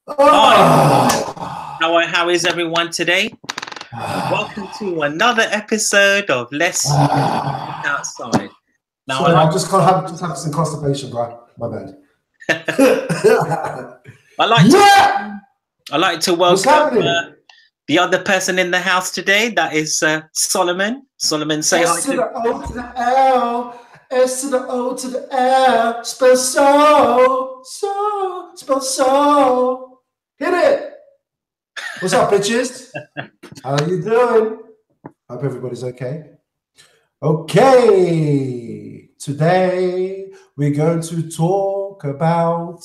Hi, Oh. how is everyone today? Welcome to another episode of Let's Look Outside. Now, Sorry, I just have some constipation, bro. My bad. I like Yeah! I like to What's welcome happening? the other person in the house today. That is Solomon. Solomon, say hi S to to. the O to the L, S to the O to the L, spell spell so. Hit it. What's up, bitches? How you doing? Hope everybody's okay. Okay, today we're going to talk about.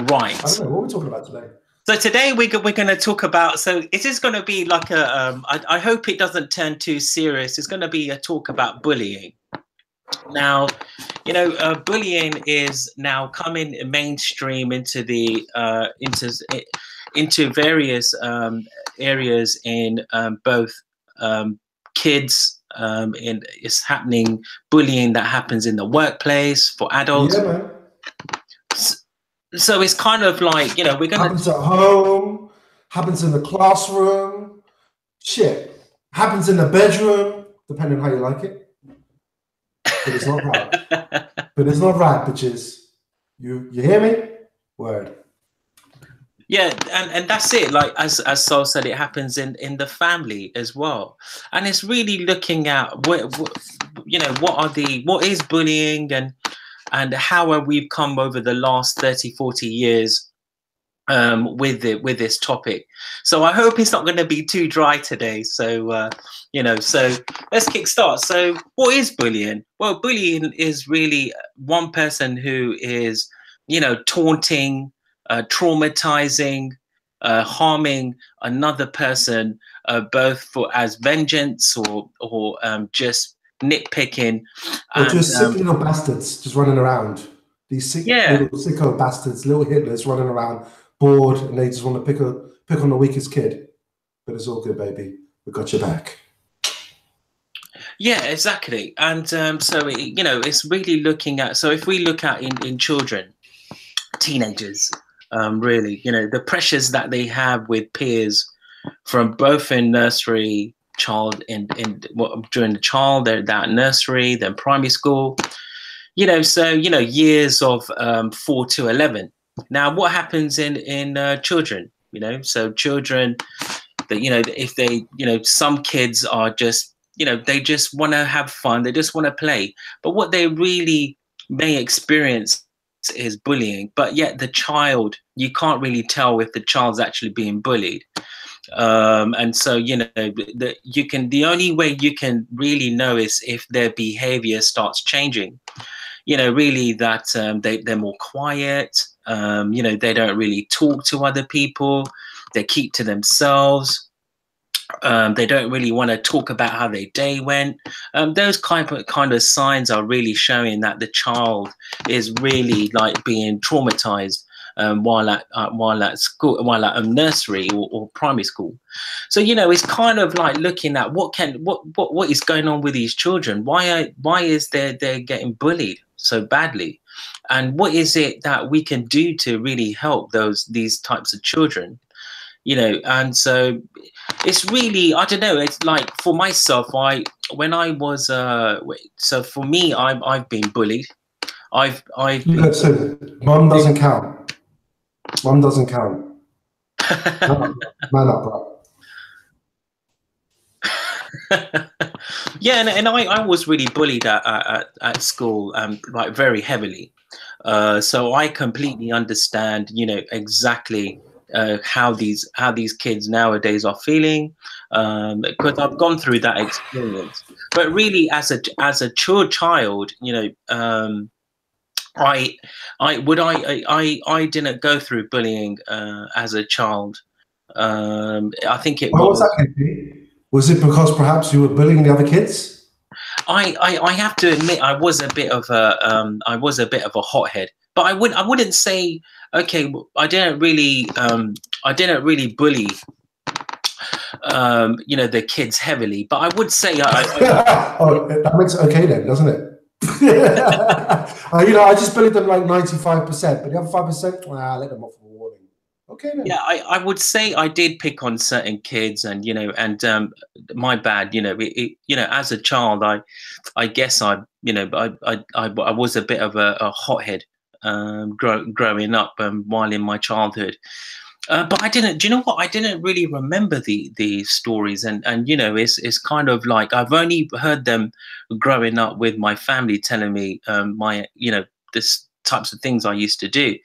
Right. I don't know what we're talking about today. So today we're going to talk about. So it is going to be like a. I hope it doesn't turn too serious. It's going to be a talk about bullying. Now, bullying is now coming mainstream into the into various areas in both kids. It's happening. Bullying that happens in the workplace for adults. Yeah, man. So it's kind of like we're going to happens at home, happens in the classroom, shit, happens in the bedroom, depending on how you like it. But it's not right. But it's not right, bitches. You hear me? Word. Yeah, and that's it. Like as Sol said, it happens in the family as well, and it's really looking at what is bullying and how have we come over the last 30, 40 years with this topic. So I hope it's not going to be too dry today. So so let's kick start. So what is bullying? Well, bullying is really one person who is taunting, traumatizing, harming another person, both for as vengeance or just nitpicking, or just sick little bastards just running around. These sick little sicko bastards, little Hitlers running around, bored, and they just want to pick on the weakest kid. But it's all good, baby. We got your back. Yeah, exactly. And so it's really looking at. So if we look at in children, teenagers, really, the pressures that they have with peers from both in nursery, during the child, that nursery, then primary school, so years of 4 to 11. Now, what happens in children? So children that if they some kids are just they just want to have fun, they just want to play, but what they really may experience is bullying. But yet the child, you can't really tell if the child's actually being bullied. And so the only way you can really know is if their behavior starts changing. Really that they're more quiet. They don't really talk to other people. They keep to themselves. They don't really want to talk about how their day went. Those kind of signs are really showing that the child is really like being traumatized while at school, while at a nursery or primary school. So it's kind of like looking at what is going on with these children. Why is they're getting bullied so badly, and what is it that we can do to really help these types of children? And so it's really, I don't know, it's like for myself, when I was so for me, I've been bullied. I've been Listen, mum doesn't count. Mum doesn't count. Man up, bro. Yeah, and I was really bullied at school, like very heavily. So I completely understand, exactly how these kids nowadays are feeling, because I've gone through that experience. But really, as a child, I didn't go through bullying as a child. I think it was. Was it because perhaps you were bullying the other kids? I have to admit I was a bit of a hothead, but I wouldn't say, okay, I didn't really bully the kids heavily, but I would say oh, that makes it okay then, doesn't it? I just bullied them like 95%, but the other 5%, I let them off for a warning. Okay then. Yeah, I would say I did pick on certain kids, and my bad. As a child, I guess I was a bit of a hothead growing up while in my childhood. But I didn't. Do you know what? I didn't really remember the stories, and it's kind of like I've only heard them growing up with my family telling me this types of things I used to do.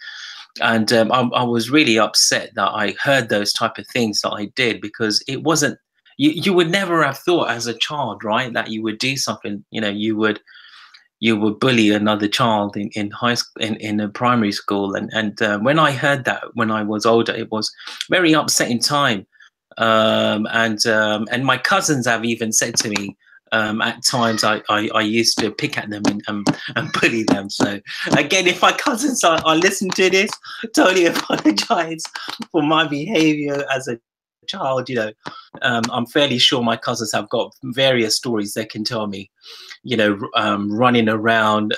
And I was really upset that I heard those type of things that I did, because it wasn't, you would never have thought as a child, right, that you would do something, you would bully another child in high school, in a primary school. And when I heard that when I was older, it was very upsetting time. And my cousins have even said to me, at times I used to pick at them and bully them. So again, if my cousins are listening to this, totally apologize for my behavior as a child. I'm fairly sure my cousins have got various stories they can tell me, running around,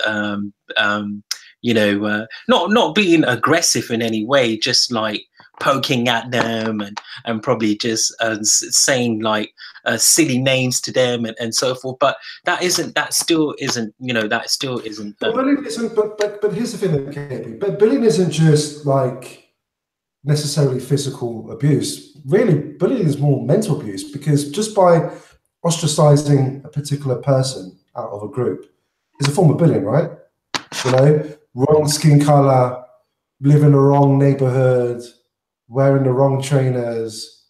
not being aggressive in any way, just like poking at them and probably just saying like silly names to them and so forth. But that still isn't. But bullying isn't. But here's the thing, okay? But bullying isn't just like necessarily physical abuse. Really, bullying is more mental abuse, because just by ostracizing a particular person out of a group is a form of bullying, right? Wrong skin color, live in the wrong neighborhood, wearing the wrong trainers,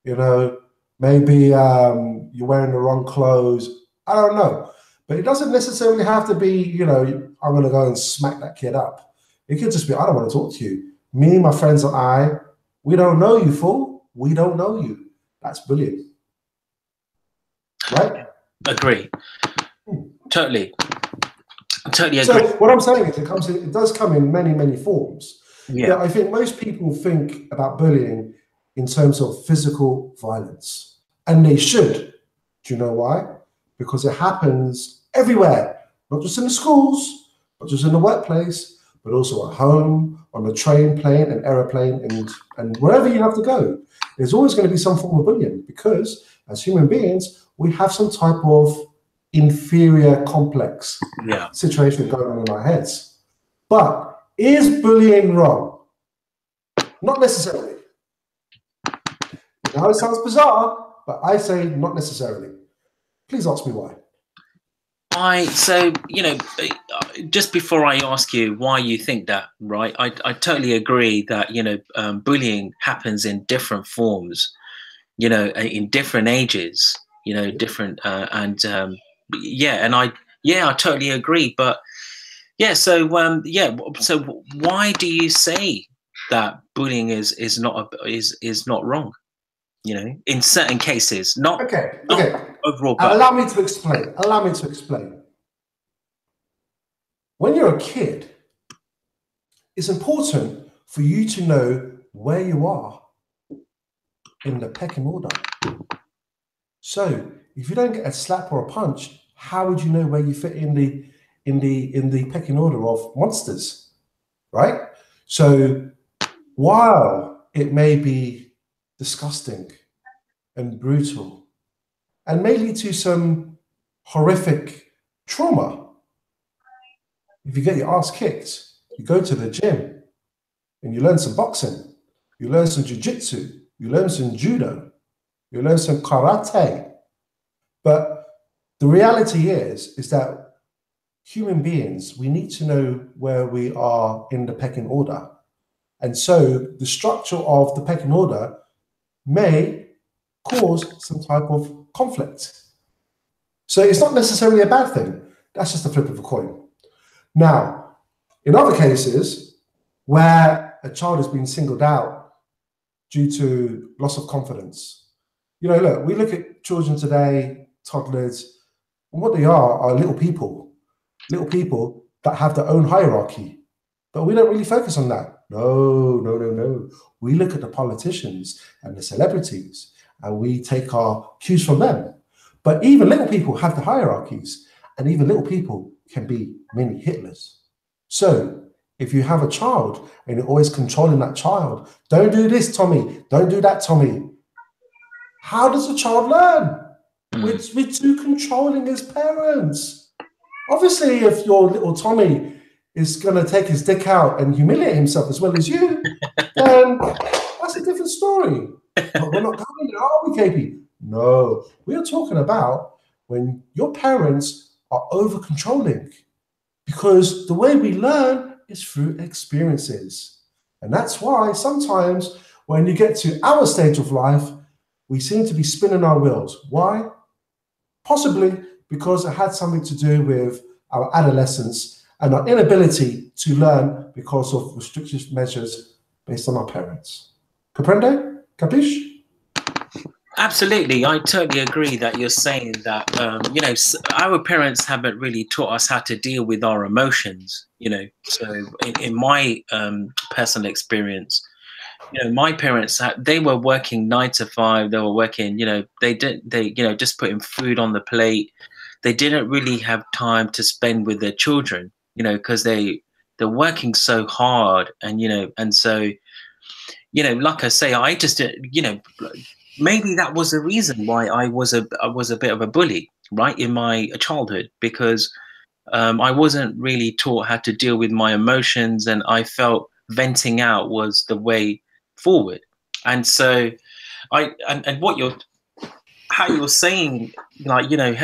maybe you're wearing the wrong clothes. I don't know. But it doesn't necessarily have to be, I'm going to go and smack that kid up. It could just be, I don't want to talk to you. Me, my friends and I, we don't know you, fool. We don't know you. That's bullying. Right? Agree. Totally agree. So what I'm saying is it does come in many, many forms. Yeah. I think most people think about bullying in terms of physical violence, and they should. Do you know why? Because it happens everywhere, not just in the schools, not just in the workplace, but also at home, on the train, plane, and aeroplane, and wherever you have to go. There's always going to be some form of bullying, because as human beings, we have some type of inferior complex situation going on in our heads. But is bullying wrong? Not necessarily. Now it sounds bizarre, but I say not necessarily. Please ask me why. Just before I ask you why you think that, right? I totally agree that bullying happens in different forms, in different ages, different I totally agree. But so why do you say that bullying is not wrong? In certain cases, not okay. Overall. But allow me to explain. When you're a kid, it's important for you to know where you are in the pecking order. So if you don't get a slap or a punch, how would you know where you fit in the pecking order of monsters, right? So while it may be disgusting and brutal and may lead to some horrific trauma, if you get your ass kicked, you go to the gym and you learn some boxing, you learn some jiu-jitsu, you learn some judo, you learn some karate. But the reality is that human beings, we need to know where we are in the pecking order. And so the structure of the pecking order may cause some type of conflict. So it's not necessarily a bad thing. That's just the flip of a coin. Now, in other cases where a child has been singled out due to loss of confidence, look, we look at children today, toddlers, and what they are little people that have their own hierarchy. But we don't really focus on that. No. We look at the politicians and the celebrities, and we take our cues from them. But even little people have the hierarchies, and even little people can be mini Hitlers. So if you have a child and you're always controlling that child, don't do this, Tommy, don't do that, Tommy. How does a child learn? We're too controlling as parents. Obviously, if your little Tommy is going to take his dick out and humiliate himself as well as you, then that's a different story. But we're not going there, are we, KP? No, we are talking about when your parents are over-controlling, because the way we learn is through experiences. And that's why sometimes when you get to our stage of life, we seem to be spinning our wheels. Why? Possibly because it had something to do with our adolescence and our inability to learn because of restrictive measures based on our parents. Comprende? Capiche? Absolutely, I totally agree that you're saying that you know, our parents haven't really taught us how to deal with our emotions. You know, so in my personal experience, you know, my parents, they were working 9 to 5. They were working, you know, they just putting food on the plate. They didn't really have time to spend with their children, you know, because they're working so hard, and you know, and so, you know, like I say, I just, you know, maybe that was the reason why I was a bit of a bully, right, in my childhood, because I wasn't really taught how to deal with my emotions, and I felt venting out was the way forward. And so and what you're, how you're saying, like, you know,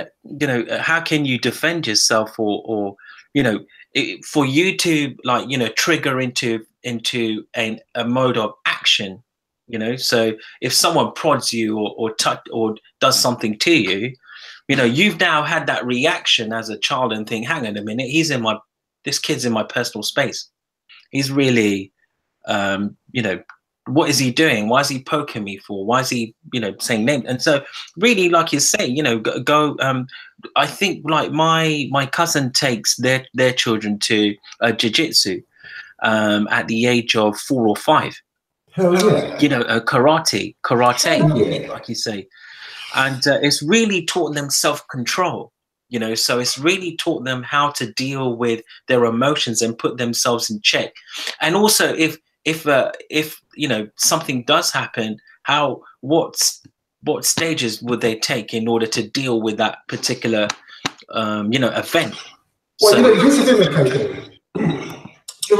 how can you defend yourself, or you know, for you to, like, you know, trigger into a mode of action, you know. So if someone prods you or touch or does something to you, you know, you've now had that reaction as a child and think, hang on a minute, this kid's in my personal space. He's really, you know, what is he doing? Why is he poking me for? Why is he, you know, saying names? And so really, like you say, you know, I think, like, my cousin takes their children to jiu-jitsu at the age of 4 or 5. Hell yeah. You know, karate, Yeah. like you say. And it's really taught them self-control, you know, so it's really taught them how to deal with their emotions and put themselves in check. And also, if you know, something does happen, what stages would they take in order to deal with that particular you know, event? Well, so, you know, here's the thing, okay. Do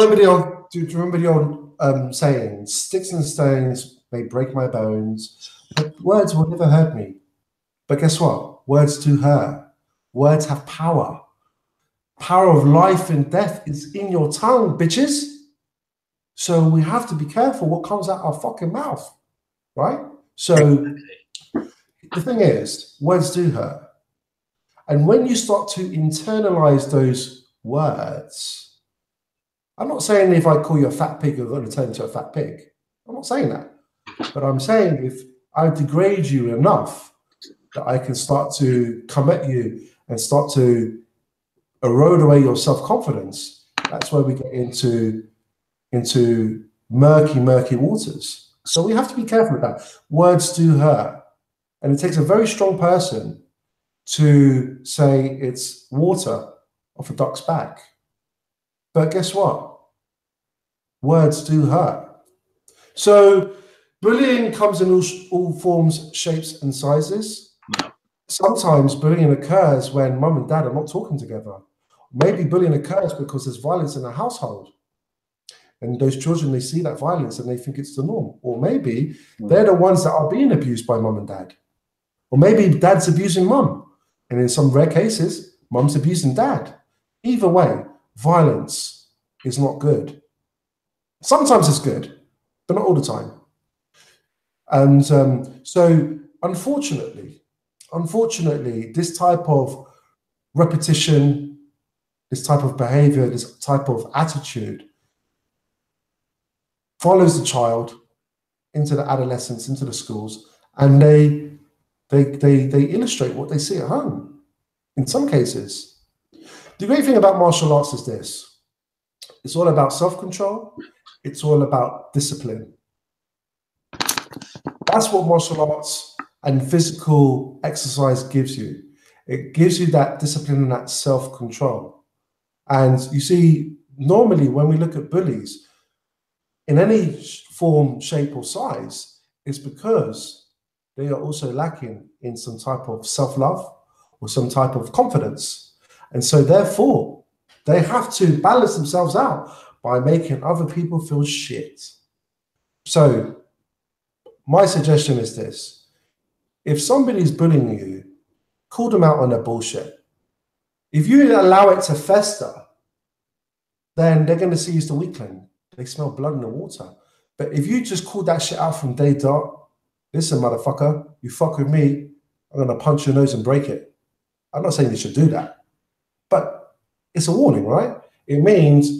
you remember the old saying, sticks and stones may break my bones, but words will never hurt me. But guess what? Words do hurt. Words have power. Power of life and death is in your tongue, bitches. So we have to be careful what comes out our fucking mouth, right? So the thing is, words do hurt. And when you start to internalize those words, I'm not saying if I call you a fat pig, you're going to turn into a fat pig. I'm not saying that. But I'm saying if I degrade you enough that I can start to come at you and start to erode away your self-confidence, that's where we get into murky waters. So we have to be careful with that. Words do hurt. And it takes a very strong person to say it's water off a duck's back. But guess what? Words do hurt. So bullying comes in all forms, shapes, and sizes. Sometimes bullying occurs when mum and dad are not talking together. Maybe bullying occurs because there's violence in the household. And those children, they see that violence and they think it's the norm. Or maybe they're the ones that are being abused by mum and dad. Or maybe dad's abusing mum. And in some rare cases, mum's abusing dad. Either way, violence is not good. Sometimes it's good, but not all the time. And so unfortunately, this type of repetition, this type of behavior, this type of attitude follows the child into the adolescence, into the schools, and they illustrate what they see at home in some cases. The great thing about martial arts is this: it's all about self-control, it's all about discipline. That's what martial arts and physical exercise gives you. It gives you that discipline and that self-control. And you see, normally when we look at bullies in any form, shape, or size, it's because they are also lacking in some type of self-love or some type of confidence. And so therefore, they have to balance themselves out by making other people feel shit. So my suggestion is this. If somebody's bullying you, call them out on their bullshit. If you allow it to fester, then they're going to see you as the weakling. They smell blood in the water. But if you just call that shit out from day dot, listen, motherfucker, you fuck with me, I'm going to punch your nose and break it. I'm not saying you should do that. But it's a warning, right? It means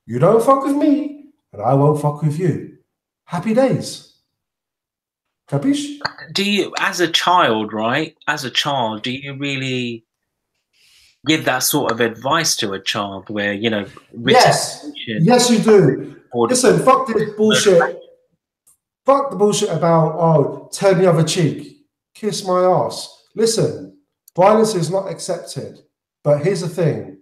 you don't fuck with me and I won't fuck with you. Happy days. Capiche? Do you, as a child, right? As a child, do you really give that sort of advice to a child where, you know, yes, you do. Listen, fuck this bullshit. Fuck the bullshit about, oh, turn the other cheek, kiss my ass. Listen, violence is not accepted. But here's the thing.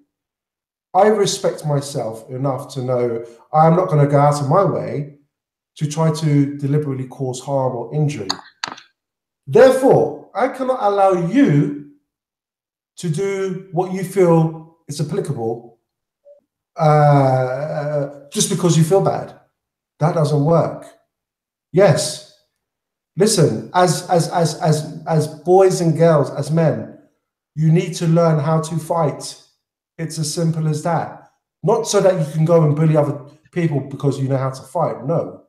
I respect myself enough to know I'm not going to go out of my way to try to deliberately cause harm or injury. Therefore, I cannot allow you to do what you feel is applicable just because you feel bad. That doesn't work. Yes. Listen, as boys and girls, as men, you need to learn how to fight. It's as simple as that. Not so that you can go and bully other people because you know how to fight. No.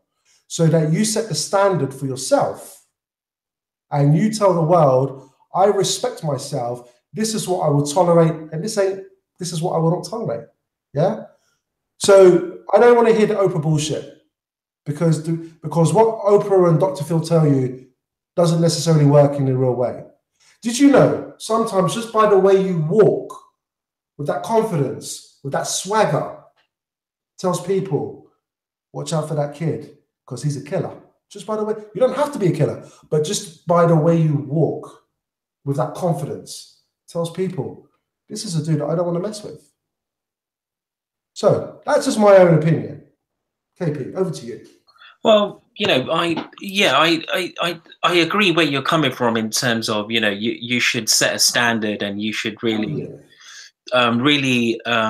So that you set the standard for yourself and you tell the world, I respect myself. This is what I will tolerate. And this is what I will not tolerate. Yeah. So I don't want to hear the Oprah bullshit because what Oprah and Dr. Phil tell you doesn't necessarily work in the real way. Did you know sometimes just by the way you walk, with that confidence, with that swagger, tells people, watch out for that kid because he's a killer. Just by the way, you don't have to be a killer, but just by the way you walk with that confidence, tells people, this is a dude that I don't want to mess with. So that's just my own opinion. KP, over to you. Well, you know, I agree where you're coming from in terms of, you know, you should set a standard and you should really,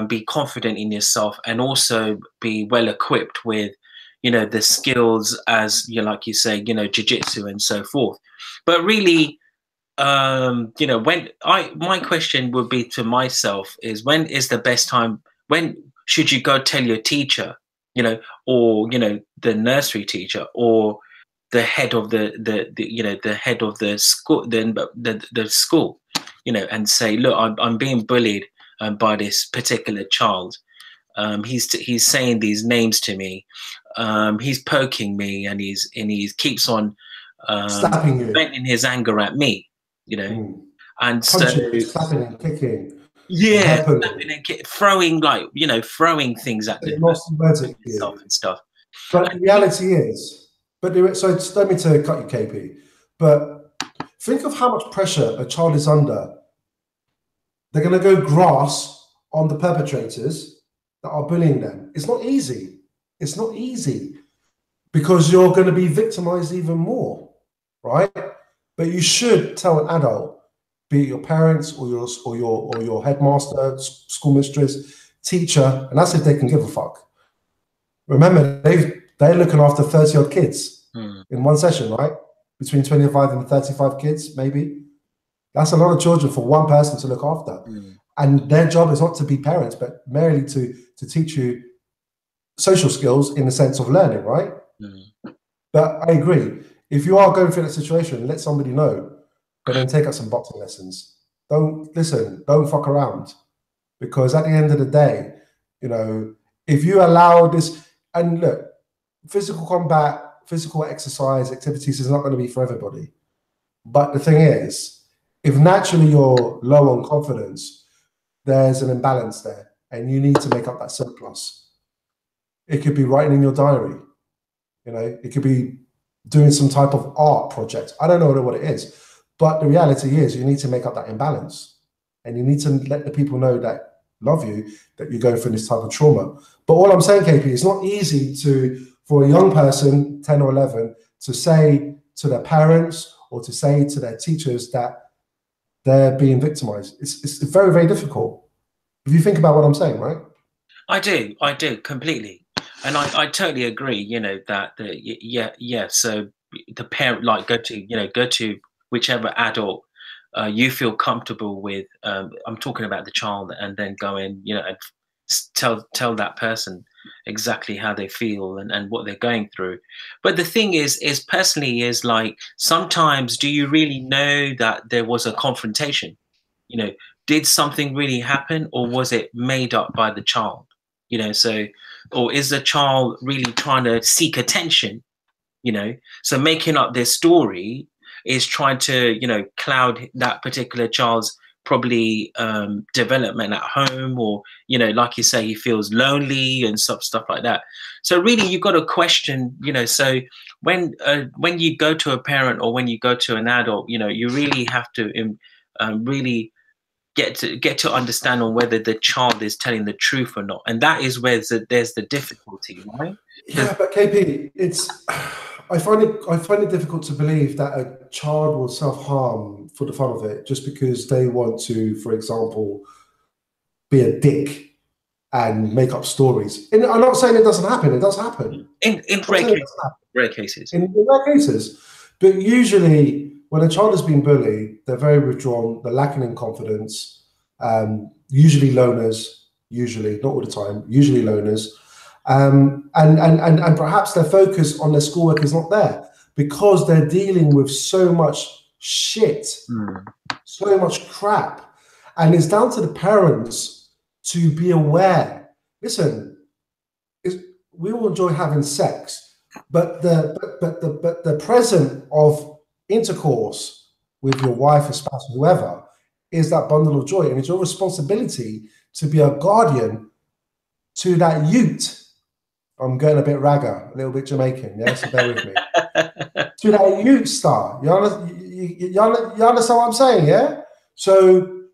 be confident in yourself and also be well equipped with, you know, the skills as you like you say, you know, jiu-jitsu and so forth. But really, you know, my question would be to myself is when is the best time? When should you go tell your teacher? You know, or you know, the nursery teacher, or the head of the you know, the head of the school, the school, you know, and say, look, I'm being bullied by this particular child. He's saying these names to me. He's poking me, and he keeps on slapping you, venting his anger at me. You know, and punching, slapping and kicking. Yeah, throwing, like, you know, throwing things at himself and stuff. But the reality is, so don't mean to cut you, KP, but think of how much pressure a child is under. They're going to go grass on the perpetrators that are bullying them. It's not easy. It's not easy because you're going to be victimized even more, right? But you should tell an adult, be it your parents or your headmaster, schoolmistress, teacher, and that's if they can give a fuck. Remember, they're looking after 30-odd kids in one session, right? Between 25 and 35 kids, maybe. That's a lot of children for one person to look after. And their job is not to be parents, but merely to teach you social skills in the sense of learning, right? But I agree. If you are going through that situation, let somebody know. But then take up some boxing lessons. Don't fuck around. Because at the end of the day, you know, if you allow this, and look, physical combat, physical exercise, activities is not going to be for everybody. But the thing is, if naturally you're low on confidence, there's an imbalance there and you need to make up that surplus. It could be writing in your diary. You know, it could be doing some type of art project. I don't know what it is. But the reality is you need to make up that imbalance and you need to let the people know that love you, that you're going through this type of trauma. But all I'm saying, KP, it's not easy for a young person, 10 or 11, to say to their parents or to say to their teachers that they're being victimized. It's very, very difficult. If you think about what I'm saying, right? I do completely. And I totally agree, so the parent, like, go to whichever adult you feel comfortable with. I'm talking about the child, and then go in, and tell that person exactly how they feel and what they're going through. But the thing is personally is like, sometimes do you really know that there was a confrontation? Did something really happen, or was it made up by the child? Or is the child really trying to seek attention? So making up their story is trying to, cloud that particular child's probably development at home, or, like you say, he feels lonely and stuff like that. So really, you've got to question, so when you go to a parent or when you go to an adult, you really have to really get to understand on whether the child is telling the truth or not. And that is where there's the difficulty, right? Yeah, but KP, I find it difficult to believe that a child will self-harm for the fun of it just because they want to, for example, be a dick and make up stories. And I'm not saying it doesn't happen. It does happen. In rare cases. In rare cases. But usually, when a child has been bullied, they're very withdrawn, they're lacking in confidence, usually loners, not all the time, usually loners. And perhaps their focus on their schoolwork is not there because they're dealing with so much shit, so much crap. And it's down to the parents to be aware. Listen, we all enjoy having sex, but the present of intercourse with your wife or spouse, whoever, is that bundle of joy. And it's your responsibility to be a guardian to that youth. I'm going a bit ragga, a little bit Jamaican, yeah, so bear with me. To that youth star. You understand what I'm saying, yeah? So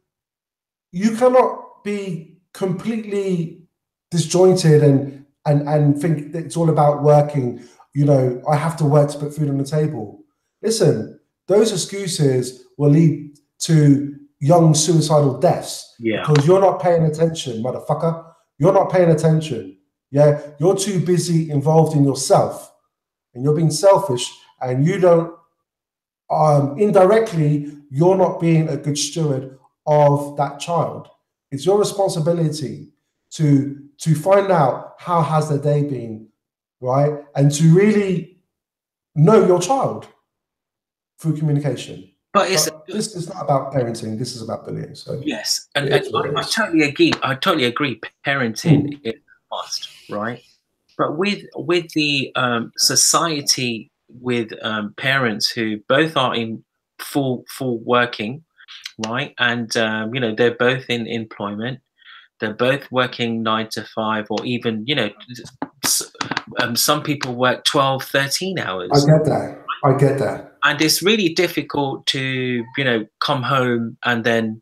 you cannot be completely disjointed and think that it's all about working. I have to work to put food on the table. Listen, those excuses will lead to young suicidal deaths because you're not paying attention, motherfucker. You're not paying attention. Yeah, you're too busy involved in yourself, and you're being selfish, and you don't. Indirectly, you're not being a good steward of that child. It's your responsibility to find out how has their day been, right, and to really know your child through communication. But this is not about parenting. This is about bullying. So yes, and I totally agree. I totally agree. Parenting is must, right? But with the society, with parents who both are in full working, right, and they're both in employment, they're both working 9 to 5, or even some people work 12, 13 hours. I get that. And it's really difficult to come home and then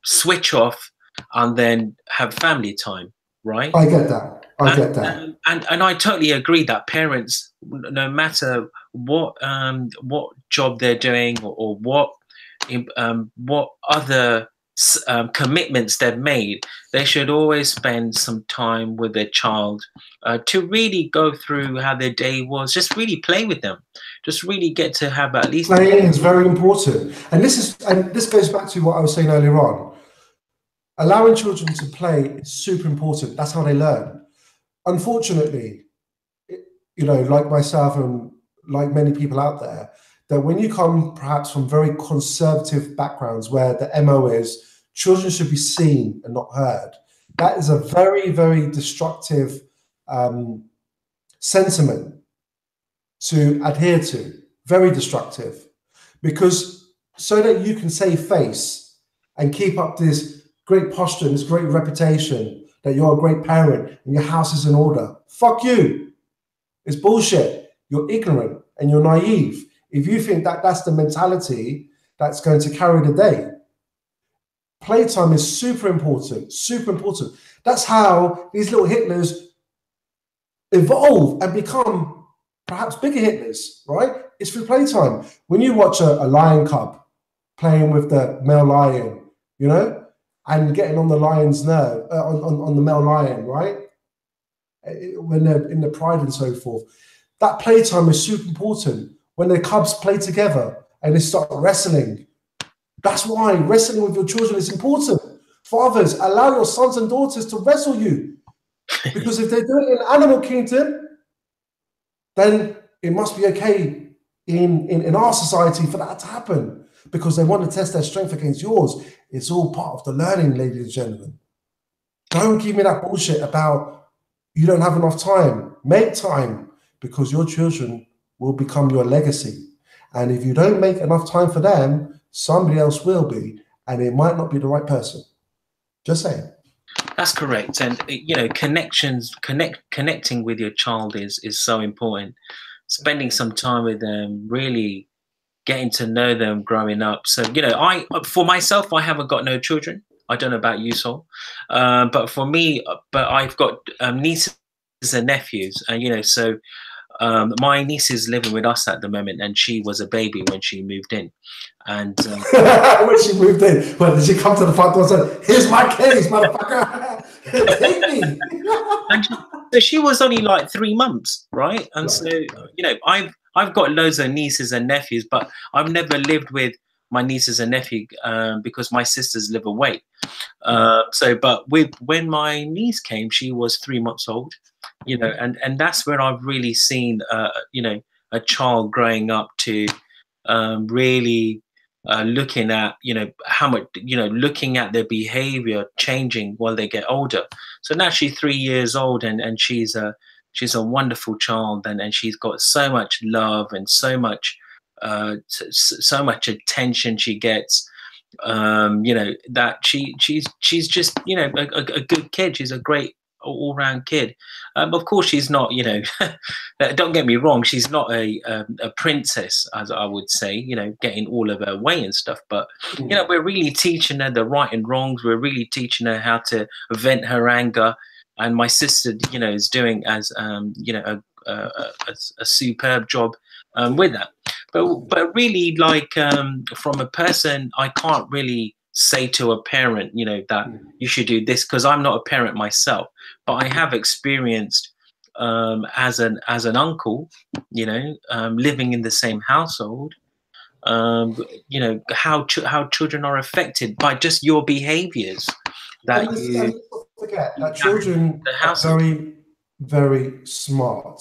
switch off and then have family time, right? I get that. And I totally agree that parents, no matter what job they're doing or what other commitments they've made, they should always spend some time with their child to really go through how their day was. Just really play with them. Just really get to have at least playing is very important. And this goes back to what I was saying earlier on. Allowing children to play is super important. That's how they learn. Unfortunately, like myself and like many people out there, that when you come perhaps from very conservative backgrounds where the MO is children should be seen and not heard, that is a very, very destructive sentiment to adhere to, very destructive, because so that you can save face and keep up this great posture, this great reputation that you're a great parent and your house is in order. Fuck you. It's bullshit. You're ignorant and you're naive if you think that that's the mentality that's going to carry the day. Playtime is super important, super important. That's how these little Hitlers evolve and become perhaps bigger Hitlers, right? It's through playtime. When you watch a lion cub playing with the male lion, you know, and getting on the lion's nerve, on the male lion, right? When they're in the pride and so forth. That playtime is super important. When the cubs play together and they start wrestling, that's why wrestling with your children is important. Fathers, allow your sons and daughters to wrestle you. Because if they're doing it in Animal Kingdom, then it must be okay in our society for that to happen, because they want to test their strength against yours. It's all part of the learning, ladies and gentlemen. Don't give me that bullshit about you don't have enough time. Make time, because your children will become your legacy. And if you don't make enough time for them, somebody else will be, and it might not be the right person. Just saying. That's correct. And, you know, connecting with your child is so important. Spending some time with them, really getting to know them growing up. So, you know, for myself, I haven't got no children. I don't know about you, Sol. But for me, I've got nieces and nephews. And, you know, so my niece is living with us at the moment, and she was a baby when she moved in. And when she moved in, well, did she come to the front door and said, "Here's my case, motherfucker, take me"? And so she was only like 3 months, right? And so, you know, I've got loads of nieces and nephews, but I've never lived with my nieces and nephew because my sisters live away. But when my niece came, she was 3 months old, you know, and that's where I've really seen, you know, a child growing up to really looking at, you know, how much, you know, looking at their behavior changing while they get older. So now she's 3 years old, and she's a wonderful child, and she's got so much love and so much attention she gets. You know, that she's just, you know, a good kid. She's a great all-round kid. Of course, she's not, you know, don't get me wrong, she's not a princess, as I would say, you know, getting all of her way and stuff. But, you know, we're really teaching her the right and wrongs. We're really teaching her how to vent her anger. And my sister, you know, is doing, as you know, a superb job with that. But really, like, from a person, I can't really say to a parent, you know, that you should do this, because I'm not a parent myself. But I have experienced as an uncle, you know, living in the same household, you know, how children are affected by just your behaviors. That let's not forget that children are very, very smart.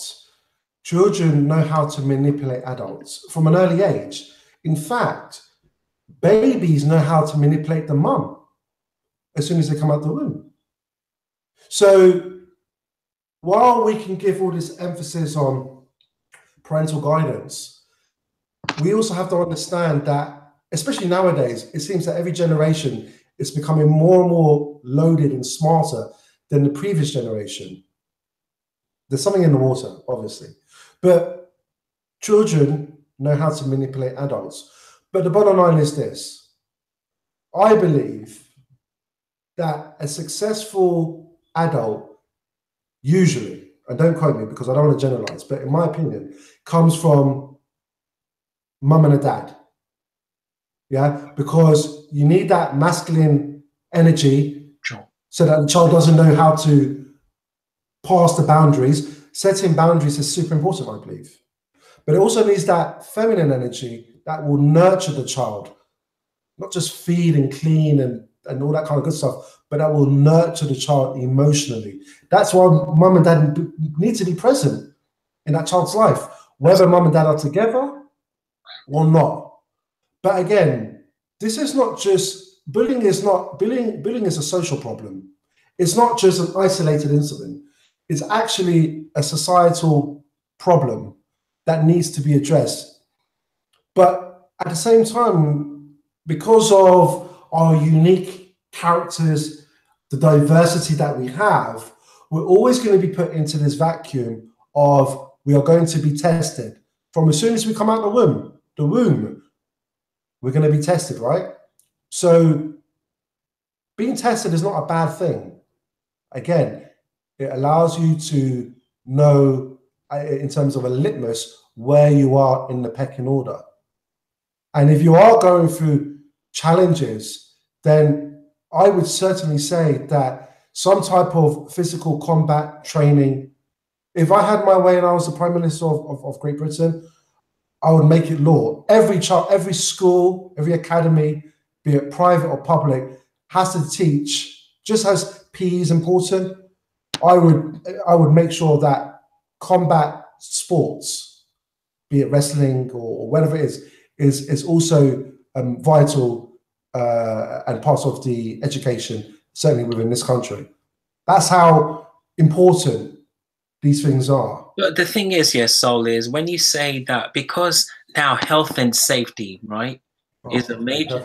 Children know how to manipulate adults from an early age. In fact, babies know how to manipulate the mum as soon as they come out the womb. So while we can give all this emphasis on parental guidance, we also have to understand that, especially nowadays, it seems that every generation is becoming more and more loaded and smarter than the previous generation. There's something in the water, obviously. But children know how to manipulate adults. But the bottom line is this. I believe that a successful adult, usually, and don't quote me because I don't want to generalize, but in my opinion, comes from mum and a dad. Yeah, because you need that masculine energy so that the child doesn't know how to pass the boundaries. Setting boundaries is super important, I believe. But it also needs that feminine energy that will nurture the child, not just feed and clean and all that kind of good stuff, but that will nurture the child emotionally. That's why mum and dad need to be present in that child's life, whether mum and dad are together or not. But again, this is not just bullying. Bullying is a social problem. It's not just an isolated incident. It's actually a societal problem that needs to be addressed. But at the same time, because of our unique characters, the diversity that we have, we're always going to be put into this vacuum of we are going to be tested. From as soon as we come out the womb, we're going to be tested, right? So being tested is not a bad thing. Again, it allows you to know, in terms of a litmus, where you are in the pecking order. And if you are going through challenges, then I would certainly say that some type of physical combat training, if I had my way and I was the Prime Minister of Great Britain, I would make it law. Every child, every school, every academy, be it private or public, has to teach, just as PE is important, I would make sure that combat sports, be it wrestling or whatever it is also vital and part of the education, certainly within this country. That's how important these things are. But the thing is, yes, Sol, is when you say that, because now health and safety, right, is a major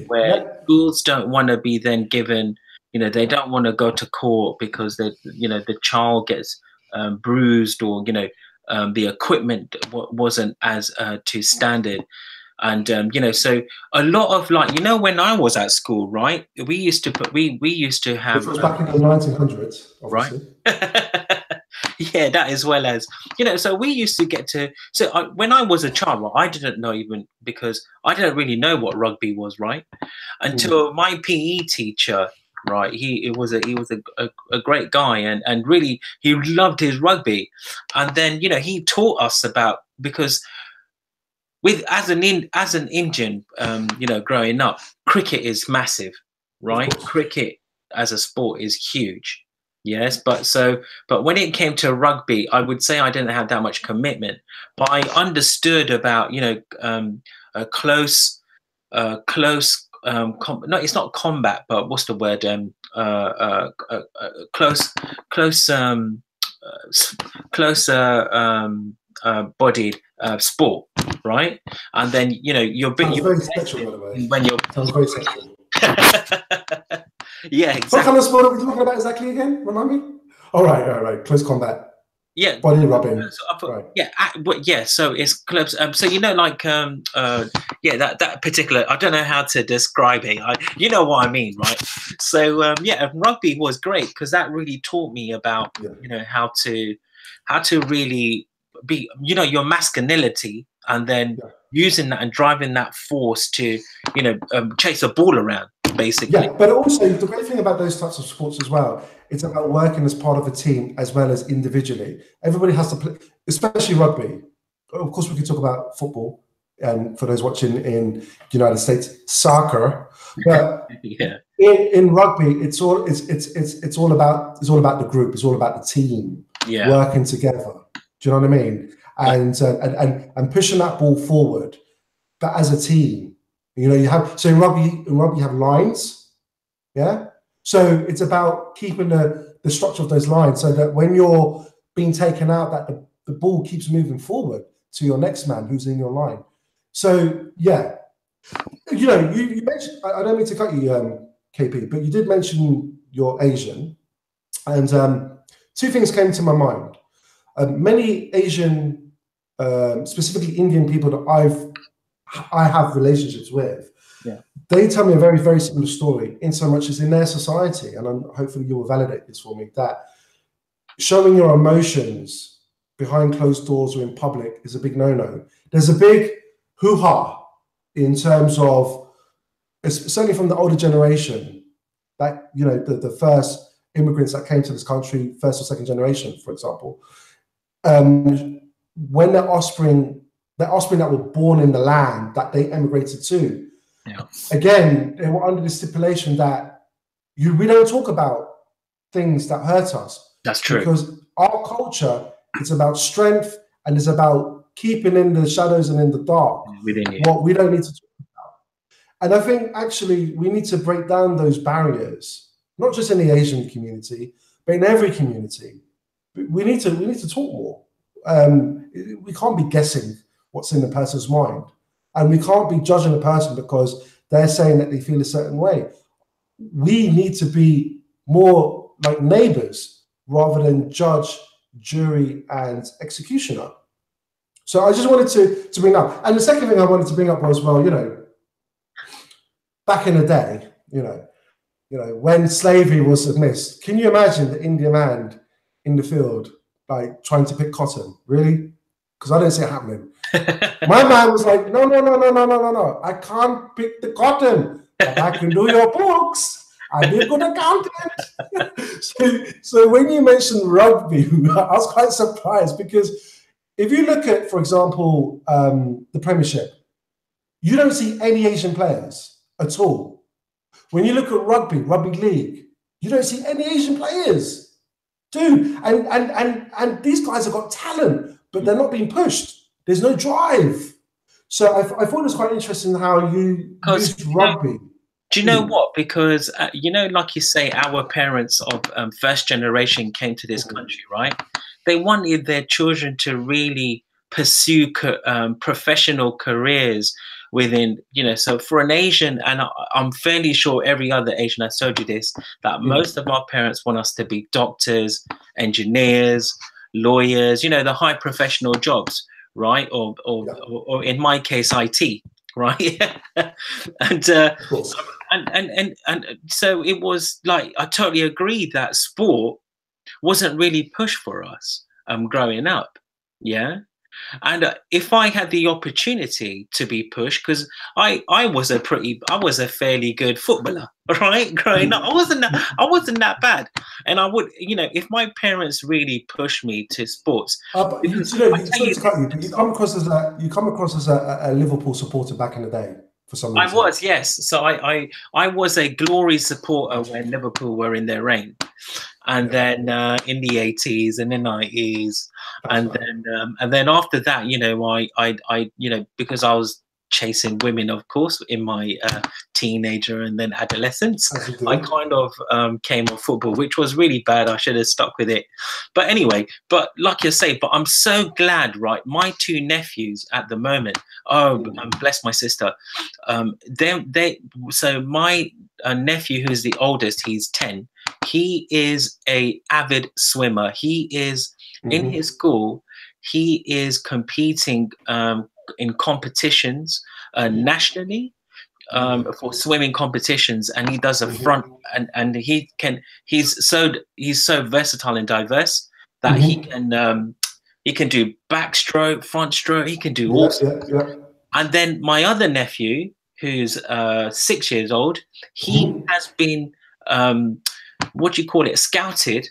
where schools don't want to be then given, they don't want to go to court because the child gets bruised, or the equipment wasn't as to standard. And so a lot of, like, when I was at school, right, we used to have, which was back in the 1900s, obviously. Right. Yeah, that, as well as, so we used to get to, when I was a child, well, I didn't know, even because I didn't really know what rugby was, right, until my PE teacher, right, he was a great guy, and really he loved his rugby, and then he taught us about, because as an Indian, growing up, cricket is massive, right? Cricket as a sport is huge. Yes, but when it came to rugby, I would say I didn't have that much commitment, but I understood about a close, no, it's not combat, but what's the word? Bodied sport, right? And then you're very sexual, by the way. When you're sounds very sexual. Yeah, exactly. What kind of sport are we talking about exactly again? Remind me. All right. Close combat. Yeah, body rubbing. Right. Yeah. So it's clubs. So that particular. I don't know how to describe it. You know what I mean, right? So rugby was great because that really taught me about how to really be your masculinity, and then using that and driving that force to chase a ball around. Basically. Yeah, but also the great thing about those types of sports as well, it's about working as part of a team as well as individually. Everybody has to play, especially rugby. Of course, we can talk about football, and for those watching in the United States, soccer. But in rugby, it's all about the group. It's all about the team working together. Do you know what I mean? And pushing that ball forward, but as a team. You have, so in rugby you have lines, so it's about keeping the structure of those lines so that when you're being taken out, that the ball keeps moving forward to your next man who's in your line. So you mentioned, I don't mean to cut you, KP, but you did mention you're Asian, and two things came to my mind. Many Asian, specifically Indian people that I have relationships with, they tell me a very, very similar story, in so much as in their society, and hopefully you will validate this for me, that showing your emotions behind closed doors or in public is a big no-no. There's a big hoo-ha in terms of, certainly from the older generation, that the first immigrants that came to this country, first or second generation, for example, when their offspring that were born in the land that they emigrated to. Again, they were under the stipulation that we don't talk about things that hurt us. That's true. Because our culture is about strength, and it's about keeping in the shadows and in the dark what we don't need to talk about. And I think actually we need to break down those barriers, not just in the Asian community, but in every community. We need to talk more. We can't be guessing what's in the person's mind. And we can't be judging a person because they're saying that they feel a certain way. We need to be more like neighbors rather than judge, jury, and executioner. So I just wanted to bring up. And the second thing I wanted to bring up was, well, back in the day, You know, when slavery was dismissed, can you imagine the Indian man in the field, like trying to pick cotton? Really? Because I don't see it happening. My man was like, no, no, no, no, no, no, no, no. I can't pick the cotton, but I can do your books. I'd be a good accountant. so when you mentioned rugby, I was quite surprised because if you look at, for example, the Premiership, you don't see any Asian players at all. When you look at rugby league, you don't see any Asian players, dude. And these guys have got talent, but they're not being pushed. There's no drive. So I thought it was quite interesting how you used rugby. Do you know what? Because, you know, like you say, our parents of first generation came to this country, right? They wanted their children to really pursue professional careers within, you know, so for an Asian, and I'm fairly sure every other Asian has told you this, that most of our parents want us to be doctors, engineers, lawyers, you know, the high professional jobs, right? Or in my case, IT, right? and so it was like, I totally agree that sport wasn't really pushed for us growing up. Yeah. And if I had the opportunity to be pushed, because I was a fairly good footballer, right? Growing up, I wasn't that bad, and I would, you know, if my parents really pushed me to sports. You come across as a Liverpool supporter back in the day. For some reason. I was, yes. So I was a glory supporter when Liverpool were in their reign, and then in the 80s and the 90s, and then after that, you know, I you know, because I was chasing women, of course, in my teenager and then adolescence, I kind of came off football, which was really bad. I should have stuck with it. But anyway, but like you say, but I'm so glad, right? My two nephews at the moment, bless my sister. So my nephew, who's the oldest, he's 10. He is a avid swimmer. He is in his school. He is competing in competitions nationally for swimming competitions, and he does a front, and he's so versatile and diverse that he can do backstroke, front stroke, he can do all. And then my other nephew, who's 6 years old, he has been scouted,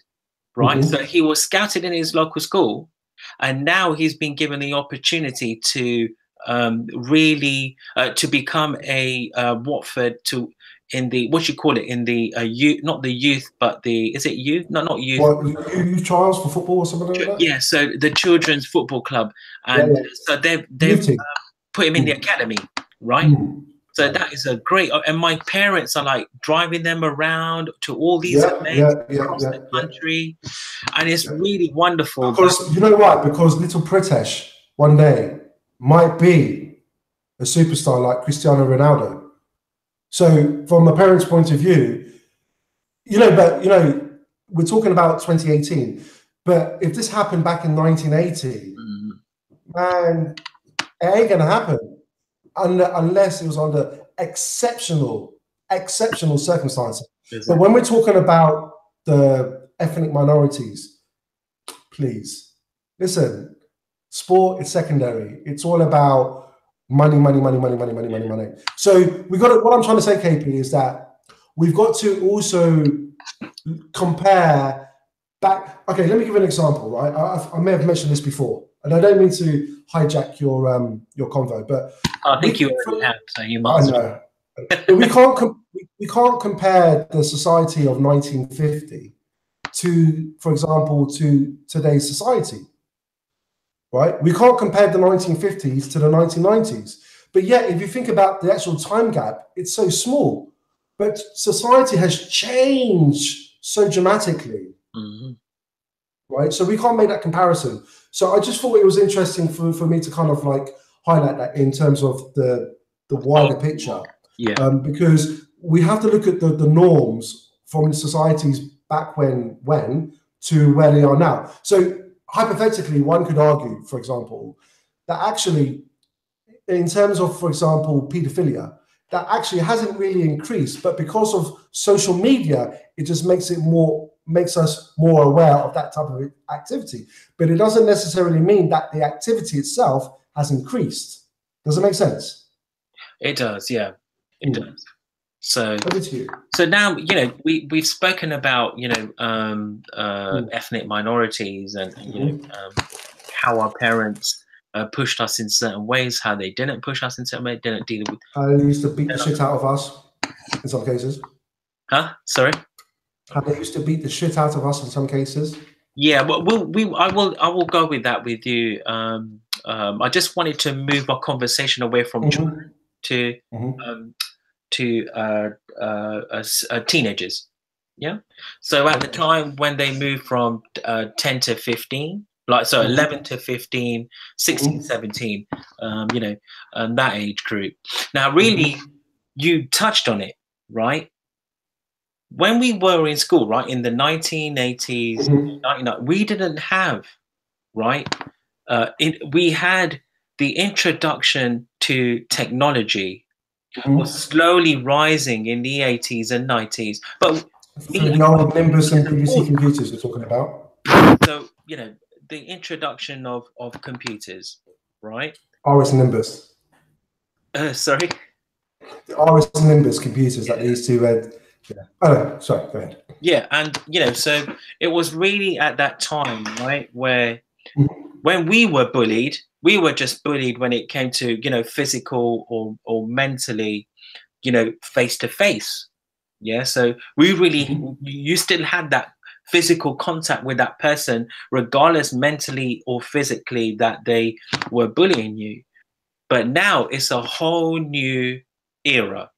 right? So he was scouted in his local school, and now he's been given the opportunity to really to become a Watford in the youth, not the youth, but is it youth? No, not youth. What, youth trials for football or something like that? Yeah, so the children's football club, and so they've put him in the academy, right? So that is a great, and my parents are like driving them around to all these events across the country, and it's really wonderful. Because you know what? Because little Pritesh one day might be a superstar like Cristiano Ronaldo. So from a parent's point of view, we're talking about 2018, but if this happened back in 1980, man, it ain't gonna happen unless it was under exceptional circumstances. But when we're talking about the ethnic minorities, please listen. Sport is secondary. It's all about money. So what I'm trying to say, KP, is that we've got to also compare back. Okay, let me give an example, right? I may have mentioned this before, and I don't mean to hijack your convo, but I think you already have, so you must. I know. But we can't compare the society of 1950 to, for example, to today's society. Right? We can't compare the 1950s to the 1990s. But yet, if you think about the actual time gap, it's so small. But society has changed so dramatically. Right? So we can't make that comparison. So I just thought it was interesting for me to kind of like highlight that in terms of the wider picture. Yeah. Because we have to look at the norms from societies back when to where they are now. So hypothetically, one could argue, for example, that actually, in terms of, for example, paedophilia, that actually hasn't really increased, but because of social media, it just makes us more aware of that type of activity. But it doesn't necessarily mean that the activity itself has increased. Does it make sense? It does, yeah, it does. So, now, you know, we've spoken about, you know, ethnic minorities and you know, how our parents pushed us in certain ways, how they didn't push us in certain ways, didn't deal with. How they used to beat the shit out of us in some cases. Huh? Sorry. How they used to beat the shit out of us in some cases. Yeah, well, I will go with that with you. I just wanted to move our conversation away from children to teenagers. Yeah. So at the time when they moved from 10 to 15, like, so 11 to 15, 16, 17, you know, that age group. Now, really, you touched on it, right? When we were in school, right, in the 1980s, 99, we didn't have, right? We had the introduction to technology was slowly rising in the 80s and 90s. But the old Nimbus and BBC computers we're talking about. So, you know, the introduction of computers, right? RS Nimbus. Sorry? The RS Nimbus computers that they used to... Oh, no, sorry, go ahead. Yeah, and, you know, so it was really at that time, right, where when we were bullied, we were just bullied when it came to, you know, physical or mentally, you know, face to face. Yeah, so we really, you still had that physical contact with that person, regardless mentally or physically that they were bullying you. But now it's a whole new era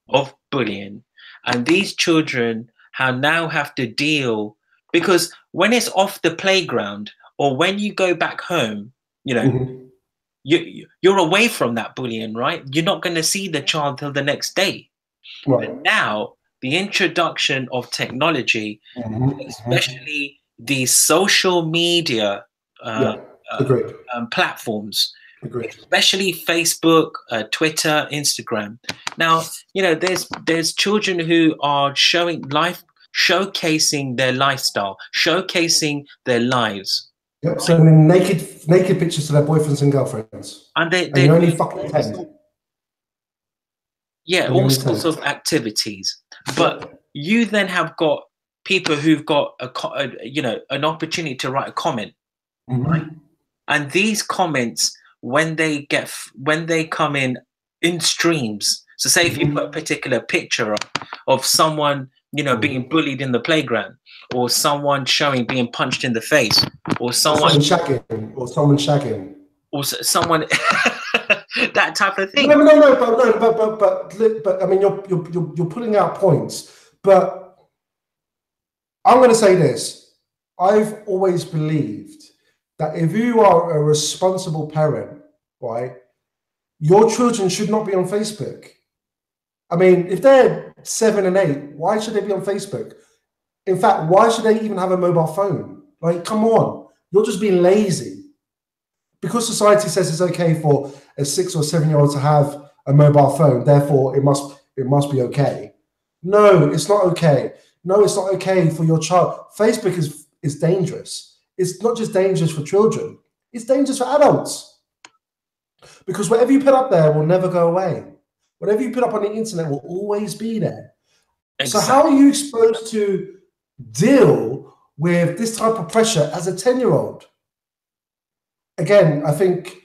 of bullying. And these children now have to deal, because when it's off the playground or when you go back home, you know, you're away from that bullying, right? You're not going to see the child till the next day. Right. But now, the introduction of technology, especially the social media platforms, especially Facebook, Twitter, Instagram. Now, you know, there's children who are showcasing their lifestyle, showcasing their lives. Yep, sending naked pictures to their boyfriends and girlfriends. And they're only fucking 10. Yeah, all sorts of activities. But you then have got people who've got you know, an opportunity to write a comment, right? And these comments, when they come in streams. So say if you put a particular picture of someone, you know, being bullied in the playground, or someone being punched in the face, or someone shagging, or someone shagging, or someone that type of thing. But I mean, you're pulling out points. But I'm going to say this: I've always believed that if you are a responsible parent, right, your children should not be on Facebook. I mean, if they're 7 and 8, why should they be on Facebook? In fact, why should they even have a mobile phone? Like, come on, you're just being lazy. Because society says it's okay for a 6 or 7-year-old to have a mobile phone, therefore it must be okay. No, it's not okay. No, it's not okay for your child. Facebook is dangerous. It's not just dangerous for children. It's dangerous for adults. Because whatever you put up there will never go away. Whatever you put up on the internet will always be there. Exactly. So how are you supposed to deal with this type of pressure as a 10-year-old? Again, I think,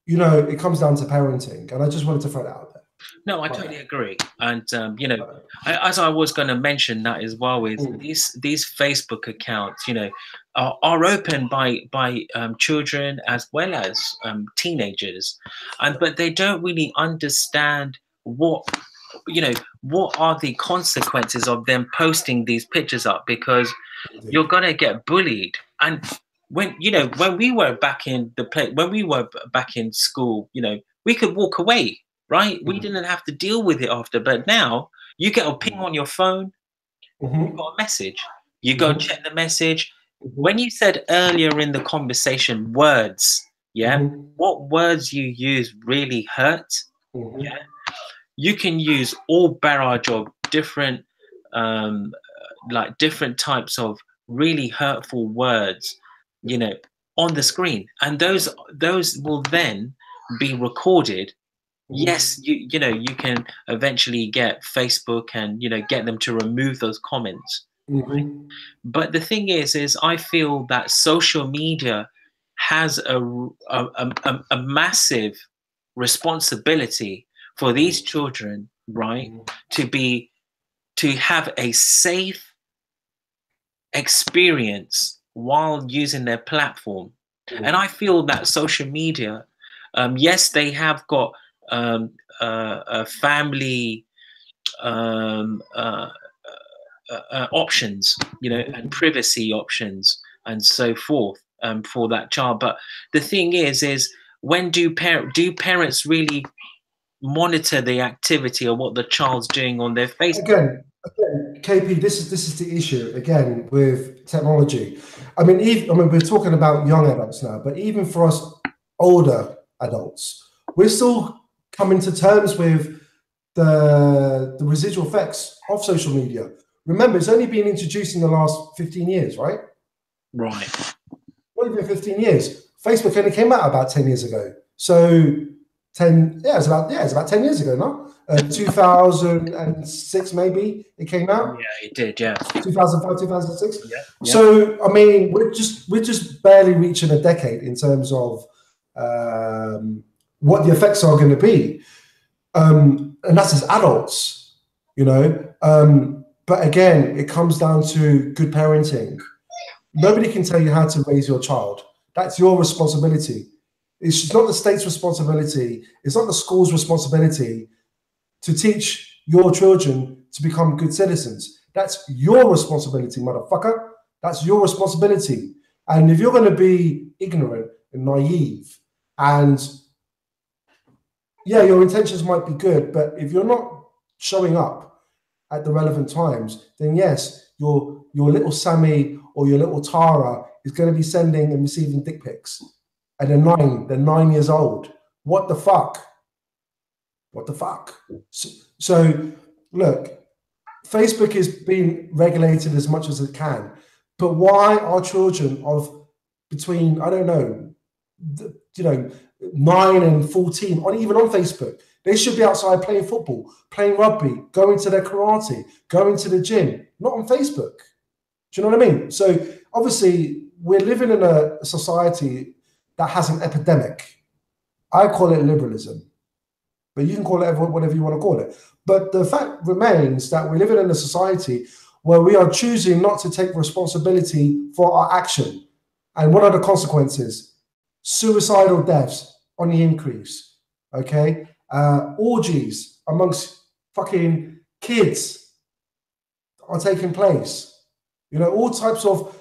you know, it comes down to parenting. And I just wanted to throw that out there. No, I totally agree. And, you know, as I was going to mention that as well, is these Facebook accounts, you know, are opened by children as well as teenagers. But they don't really understand what are the consequences of them posting these pictures up, because you're going to get bullied. And when we were back in school, you know, we could walk away, right? We didn't have to deal with it after. But now you get a ping on your phone, you've got a message, you go check the message. When you said earlier in the conversation, words, what words you use really hurt. Yeah. you can use all barrage of different, like different types of really hurtful words, you know, on the screen, and those will then be recorded. Yes, you know, you can eventually get Facebook and, you know, get them to remove those comments. Mm-hmm. But the thing is I feel that social media has a massive responsibility for these children, right? To have a safe experience while using their platform. And I feel that social media, yes, they have got family options, you know, and privacy options and so forth for that child. But the thing is when do parents really monitor the activity or what the child's doing on their Facebook? Again, KP, this is the issue again with technology. I mean, we're talking about young adults now, but even for us older adults, we're still coming to terms with the residual effects of social media. Remember, it's only been introduced in the last 15 years, right? Right. Not even 15 years. Facebook only came out about 10 years ago. So 10, it's about 10 years ago, no? 2006 maybe it came out. Yeah, it did. Yeah. 2005, 2006. Yeah. So I mean, we're just barely reaching a decade in terms of what the effects are going to be, and that's as adults, you know. But again, it comes down to good parenting. Nobody can tell you how to raise your child. That's your responsibility. It's not the state's responsibility. It's not the school's responsibility to teach your children to become good citizens. That's your responsibility, motherfucker. That's your responsibility. And if you're going to be ignorant and naive, and yeah, your intentions might be good, but if you're not showing up at the relevant times, then yes, your little Sammy or your little Tara is going to be sending and receiving dick pics. And they're 9 years old. What the fuck? What the fuck? So look, Facebook is being regulated as much as it can, but why are children of between, I don't know, 9 and 14, even on Facebook? They should be outside playing football, playing rugby, going to their karate, going to the gym, not on Facebook. Do you know what I mean? So obviously, we're living in a society that has an epidemic. I call it liberalism, but you can call it whatever you want to call it. But the fact remains that we're living in a society where we are choosing not to take responsibility for our action. And what are the consequences? Suicidal deaths on the increase, okay? Orgies amongst fucking kids are taking place. You know, all types of,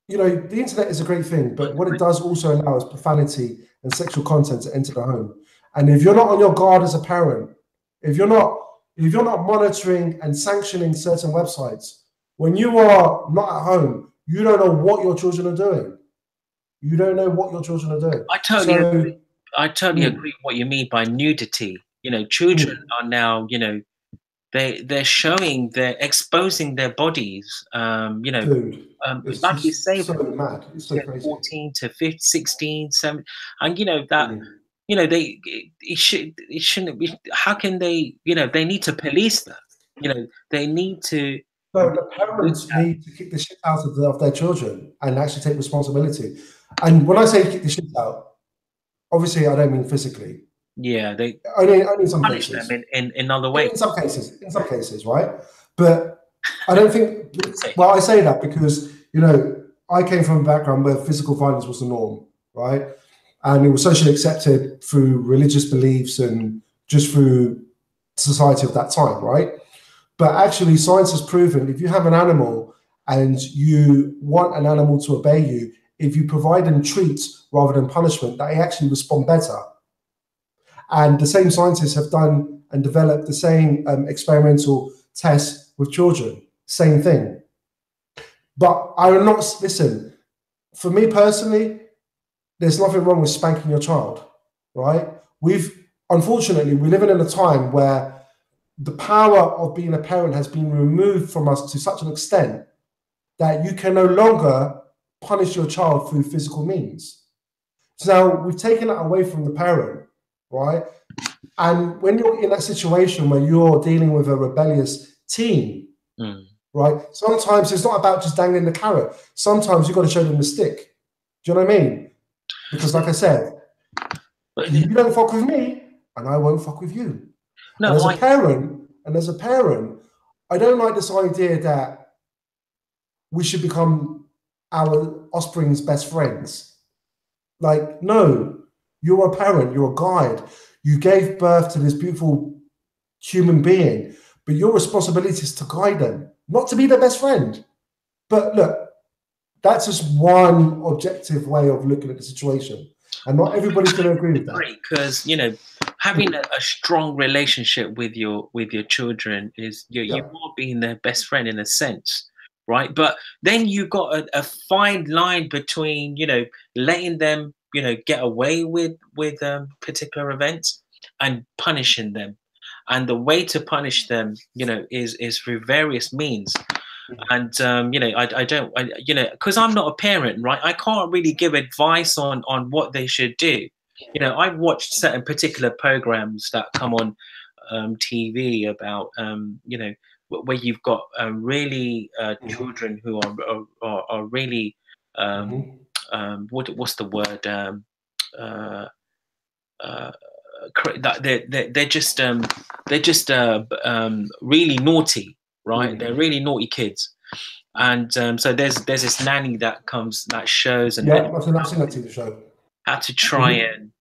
you know, the internet is a great thing, but what it does also allow is profanity and sexual content to enter the home. And if you're not on your guard as a parent, if you're not monitoring and sanctioning certain websites, when you are not at home, you don't know what your children are doing. You don't know what your children are doing. I totally agree what you mean by nudity. You know, children are now, you know, they're exposing their bodies. You know, dude, like you say, so mad. It's so crazy. 14 to 15, 16, 17, and you know that. You know, it shouldn't be. How can they? You know, they need to police that. You know, they need to. So the parents need to kick the shit out of their children and actually take responsibility. And when I say kick the shit out, obviously I don't mean physically. Yeah, they only in some punish cases. them in other ways. In some cases, right? But I don't think. Well, I say that because, you know, I came from a background where physical violence was the norm, right? And it was socially accepted through religious beliefs and just through society of that time, right? But actually, science has proven if you have an animal and you want an animal to obey you, if you provide them treats rather than punishment, they actually respond better. And the same scientists have done and developed the same experimental tests with children. Same thing. But I will not, listen, for me personally, there's nothing wrong with spanking your child, right? Unfortunately, we're living in a time where the power of being a parent has been removed from us to such an extent that you can no longer punish your child through physical means. So now we've taken that away from the parent, right? And when you're in that situation where you're dealing with a rebellious teen, right? Sometimes it's not about just dangling the carrot. Sometimes you've got to show them the stick. Do you know what I mean? Because like I said, you don't fuck with me and I won't fuck with you. No, and as a parent, I don't like this idea that we should become our offspring's best friends. Like, no, you're a parent, you're a guide. You gave birth to this beautiful human being, but your responsibility is to guide them, not to be their best friend. But look, that's just one objective way of looking at the situation. And not everybody's going to agree with that. Because, you know, having a strong relationship with your children is you are being their best friend in a sense, right? But then you've got a fine line between, you know, letting them, you know, get away with particular events and punishing them. And the way to punish them, you know, is through various means. And you know, you know, because I'm not a parent, right? I can't really give advice on what they should do. You know, I've watched certain particular programs that come on TV about you know, where you've got really children who are really what's the word they're just really naughty. Right, they're really naughty kids, and so there's this nanny that shows and I've seen that TV show. How to try and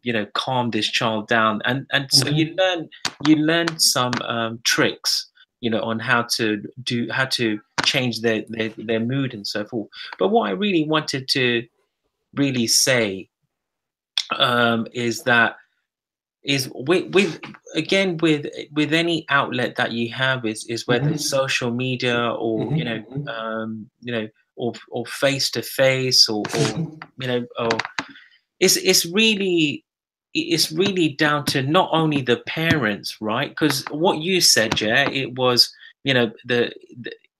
you know, calm this child down, and so you learn some tricks, you know, on how to change their mood and so forth. But what I really wanted to really say is that with any outlet that you have is whether it's social media or you know or face to face or you know, or it's really down to not only the parents, right? Because what you said, it was, you know,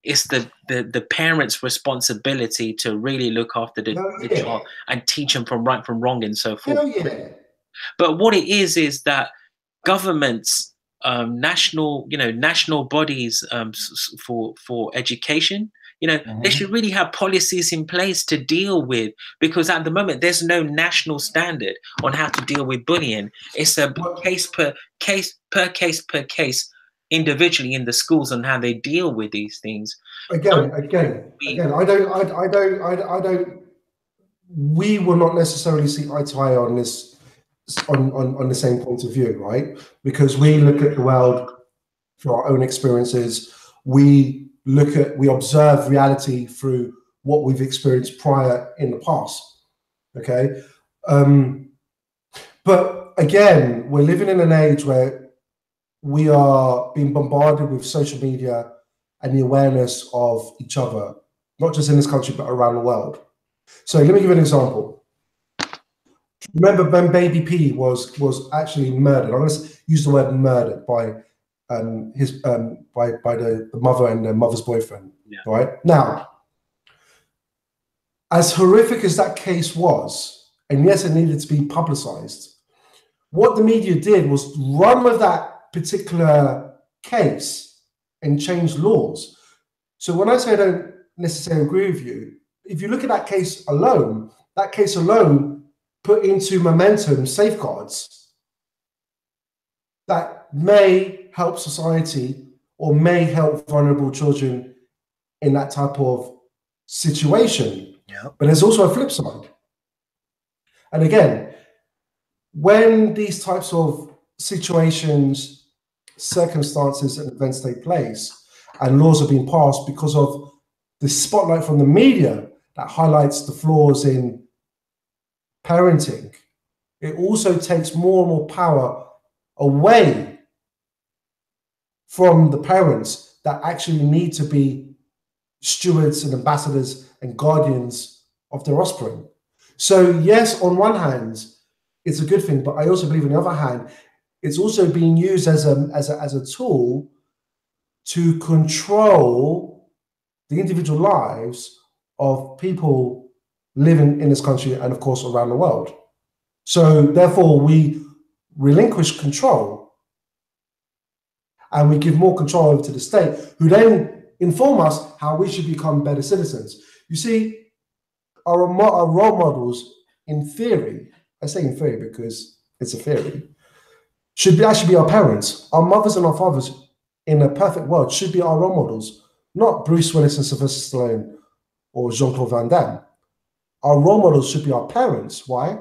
it's the parents' responsibility to really look after the child and teach them from right from wrong and so forth. But what it is that governments, national bodies for education, you know, they should really have policies in place to deal with, because at the moment there's no national standard on how to deal with bullying. It's a case per case individually in the schools on how they deal with these things. Again, I don't. We will not necessarily see eye to eye on this. On the same point of view, right? Because we look at the world through our own experiences. We observe reality through what we've experienced prior in the past. Okay, but again, we're living in an age where we are being bombarded with social media and the awareness of each other, not just in this country but around the world. So let me give you an example. Remember when Baby P was actually murdered? I'm going to use the word murdered by the mother and the mother's boyfriend. Right now, as horrific as that case was, and yes, it needed to be publicized, what the media did was run with that particular case and change laws. So when I say I don't necessarily agree with you, if you look at that case alone put into momentum safeguards that may help society or may help vulnerable children in that type of situation. But there's also a flip side. And again, when these types of situations, circumstances and events take place and laws are being passed because of the spotlight from the media that highlights the flaws in parenting, it also takes more and more power away from the parents that actually need to be stewards and ambassadors and guardians of their offspring. So yes, on one hand, it's a good thing, but I also believe on the other hand, it's also being used as a tool to control the individual lives of people living in this country and, of course, around the world. So, therefore, we relinquish control and we give more control over to the state, who then inform us how we should become better citizens. You see, our role models, in theory, I say in theory because it's a theory, should actually be our parents. Our mothers and our fathers in a perfect world should be our role models, not Bruce Willis and Sylvester Stallone or Jean-Claude Van Damme. Our role models should be our parents. Why?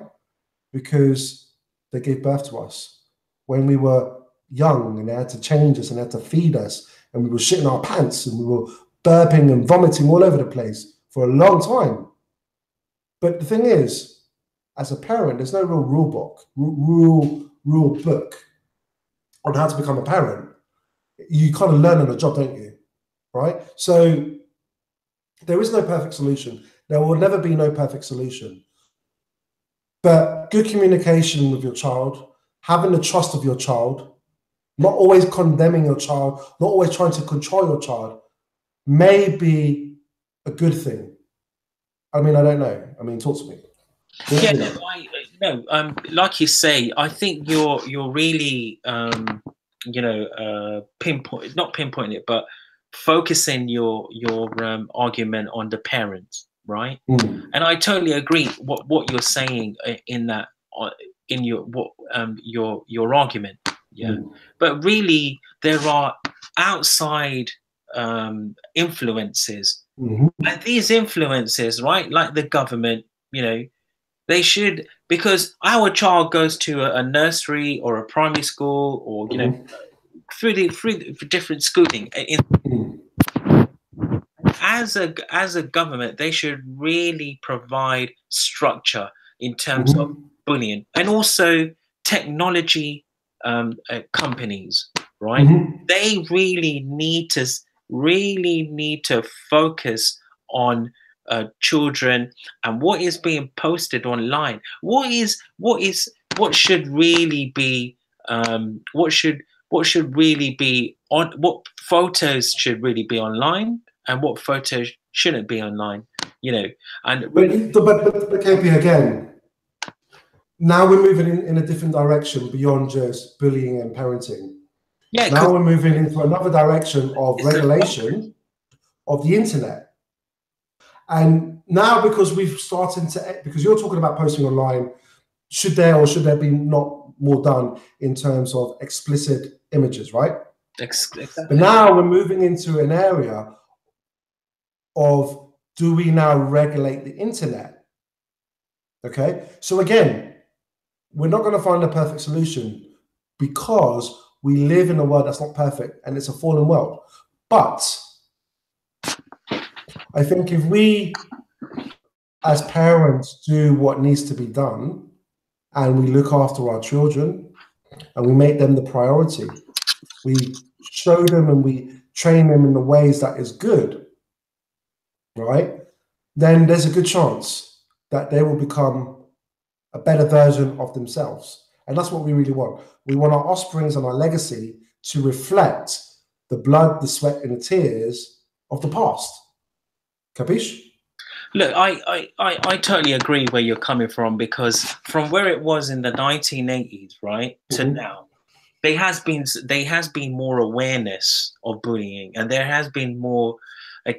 Because they gave birth to us when we were young, and they had to change us and they had to feed us, and we were shitting our pants and we were burping and vomiting all over the place for a long time. But the thing is, as a parent, there's no real rule book on how to become a parent. You kind of learn on the job, don't you? Right? So there is no perfect solution. There will never be no perfect solution. But good communication with your child, having the trust of your child, not always condemning your child, not always trying to control your child, may be a good thing. I mean, I don't know. I mean, talk to me. Yeah, like you say, I think you're really, not pinpointing it, but focusing your argument on the parents, right? And I totally agree what you're saying in that in your argument. Yeah, but really there are outside influences, and these influences, right, like the government, they should, because our child goes to a nursery or a primary school, or through different schooling. As a government, they should really provide structure in terms of bullying, and also technology companies, right? They really need to focus on children and what is being posted online. What should really be what photos should really be online, and what photos shouldn't be online, and but KP, again, now we're moving in a different direction beyond just bullying and parenting. Yeah, now we're moving into another direction of regulation of the internet. And now, because because you're talking about posting online, should there or should there be not more done in terms of explicit images, right? Exactly. But now we're moving into an area of, do we now regulate the internet? Okay, so again, we're not going to find a perfect solution, because we live in a world that's not perfect and it's a fallen world. But I think if we, as parents, do what needs to be done, and we look after our children and we make them the priority, we show them and we train them in the ways that is good, right? Then there's a good chance that they will become a better version of themselves. And that's what we really want. We want our offsprings and our legacy to reflect the blood, the sweat, and the tears of the past. Capiche? Look, I totally agree where you're coming from, because from where it was in the 1980s, right, to now, there has been more awareness of bullying, and there has been more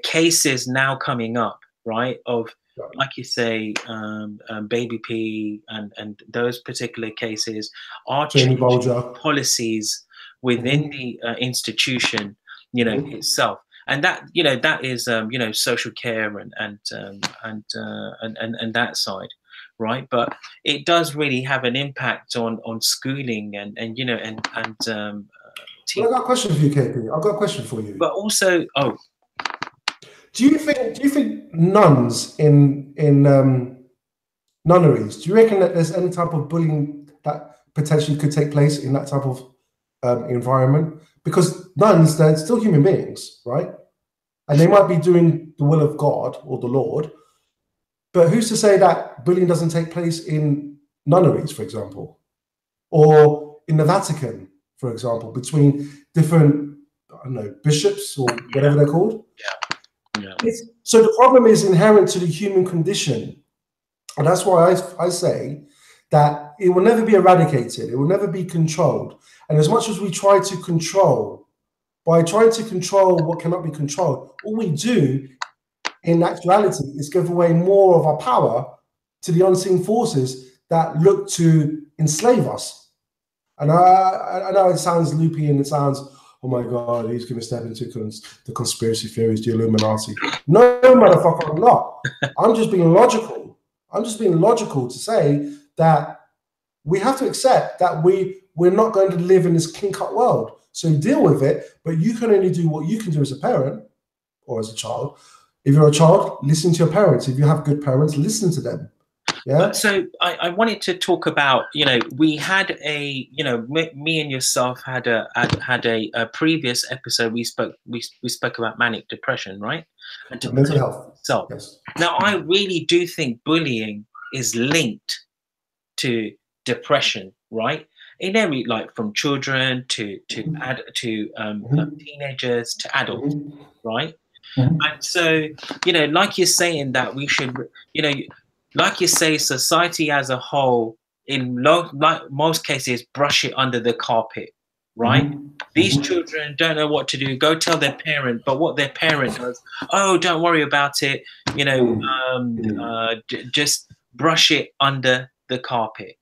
cases now coming up, right, of, like you say, Baby P and those particular cases are changing policies within the institution, itself. And that, that is, social care and that side, right? But it does really have an impact on schooling and Well, I got a question for you, KP. I've got a question for you. But also, do you think nuns in nunneries, do you reckon that there's any type of bullying that potentially could take place in that type of environment? Because nuns, they're still human beings, right? And they might be doing the will of God or the Lord, but who's to say that bullying doesn't take place in nunneries, for example, or in the Vatican, for example, between different, I don't know, bishops or whatever they're called. Yeah. So the problem is inherent to the human condition. And that's why I say that it will never be eradicated. It will never be controlled. And as much as we try to control, by trying to control what cannot be controlled, all we do in actuality is give away more of our power to the unseen forces that look to enslave us. And I know it sounds loopy and it sounds, oh my God, he's going to step into the conspiracy theories, the Illuminati. No, motherfucker, I'm not. I'm just being logical. I'm just being logical to say that we have to accept that we're not going to live in this clean-cut world. So deal with it, but you can only do what you can do as a parent or as a child. If you're a child, listen to your parents. If you have good parents, listen to them. Yeah. So I wanted to talk about, we had a, me and yourself had a previous episode. We spoke about manic depression, right? And mental health. So yes. Now I really do think bullying is linked to depression, right? In every, like, from children to teenagers to adults, right? And so, like you're saying that we should, like you say, society as a whole, in like most cases, brush it under the carpet, right? These children don't know what to do. Go tell their parent, but what their parent does, oh, don't worry about it, just brush it under the carpet,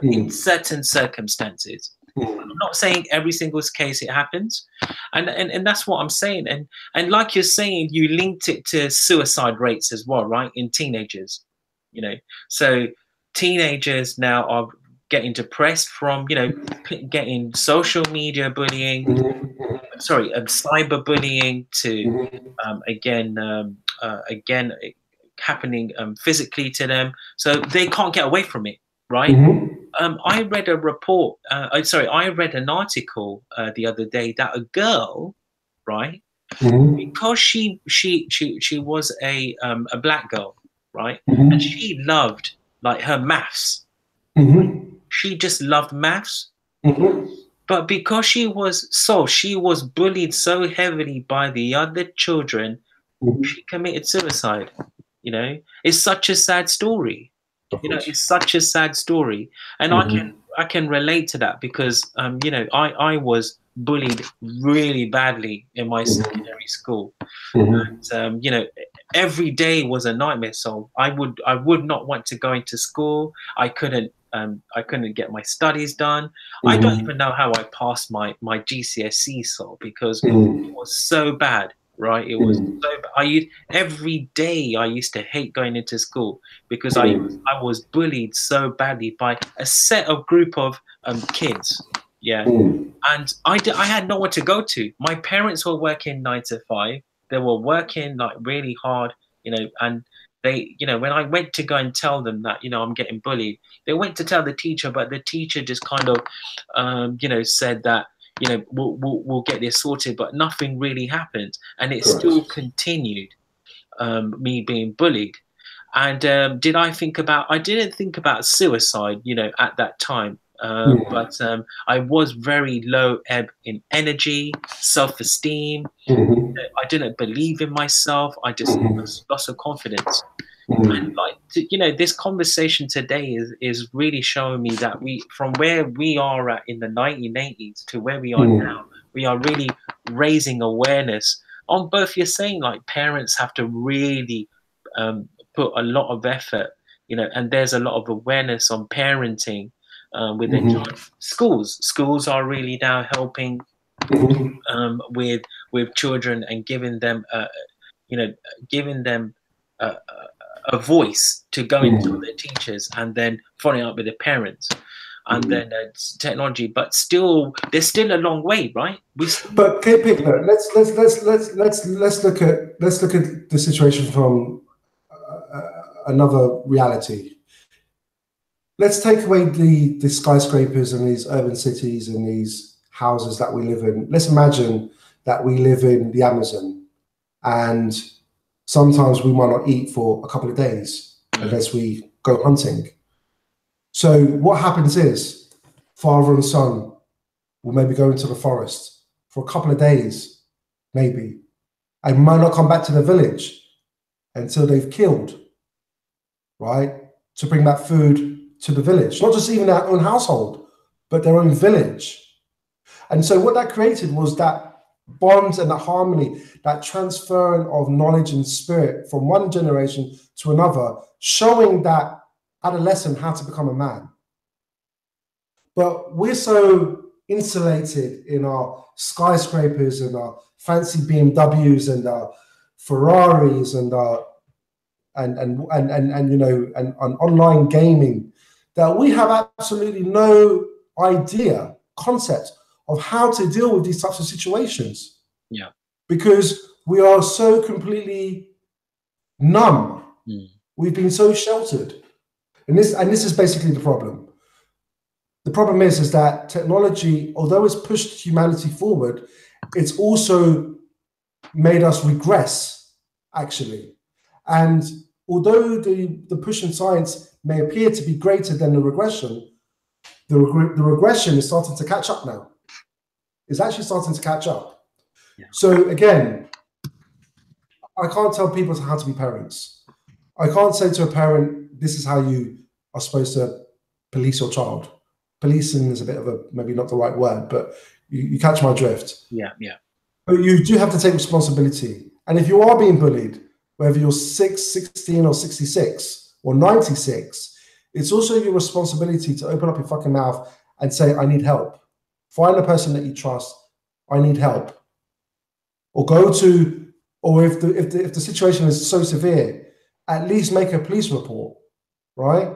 in certain circumstances. I'm not saying every single case it happens, and that's what I'm saying. And like you're saying, you linked it to suicide rates as well, right? In teenagers, so teenagers now are getting depressed from getting social media bullying, cyber bullying, to again happening physically to them, so they can't get away from it, right? I read a report. I read an article the other day that a girl, right, because she was a black girl, right, and she loved, like, her maths. She just loved maths, but because she was bullied so heavily by the other children, she committed suicide. It's such a sad story. It's such a sad story, and I can relate to that because I was bullied really badly in my secondary school, and every day was a nightmare. So I would not want to go into school. I couldn't get my studies done. I don't even know how I passed my GCSE, because it was so bad. Right, it was so. Every day I used to hate going into school because I was bullied so badly by a group of kids. Yeah, and I had nowhere to go to. My parents were working 9 to 5. They were working, like, really hard, and they, when I went to go and tell them that, I'm getting bullied, they went to tell the teacher, but the teacher just kind of, said that, we'll get this sorted, but nothing really happened, and it still continued, me being bullied. And I didn't think about suicide, at that time, but I was very low ebb in energy, self-esteem. I didn't believe in myself. I just lost of confidence. And, like, this conversation today is really showing me that from where we are at in the 1980s to where we are now, we are really raising awareness on both. You're saying, like, parents have to really put a lot of effort, and there's a lot of awareness on parenting with their children. Schools are really now helping with children and giving them a voice to go into their teachers, and then following up with the parents, and then technology. But still, there's still a long way, right? But KP, let's look at the situation from another reality. Let's take away the skyscrapers and these urban cities and these houses that we live in. Let's imagine that we live in the Amazon, and sometimes we might not eat for a couple of days unless we go hunting. So what happens is, father and son will maybe go into the forest for a couple of days, maybe, and might not come back to the village until they've killed, right? To bring back food to the village, not just even their own household, but their own village. And so what that created was that bond and that harmony, that transferring of knowledge and spirit from one generation to another, showing that adolescent how to become a man. But we're so insulated in our skyscrapers and our fancy BMWs and our Ferraris and our and you know and online gaming, that we have absolutely no idea, concept of how to deal with these types of situations. Yeah. Because we are so completely numb. We've been so sheltered. And this is basically the problem. The problem is that technology, although it's pushed humanity forward, it's also made us regress, actually. And although the push in science may appear to be greater than the regression, the regression is starting to catch up now. It's actually starting to catch up. Yeah. So again, I can't tell people how to be parents. I can't say to a parent, this is how you are supposed to police your child. Policing is a bit of a, maybe not the right word, but you catch my drift. Yeah, yeah. But you do have to take responsibility. And if you are being bullied, whether you're 6, 16 or 66 or 96, it's also your responsibility to open up your fucking mouth and say, I need help. Find a person that you trust. I need help. Or go to, or if the situation is so severe, at least make a police report, right?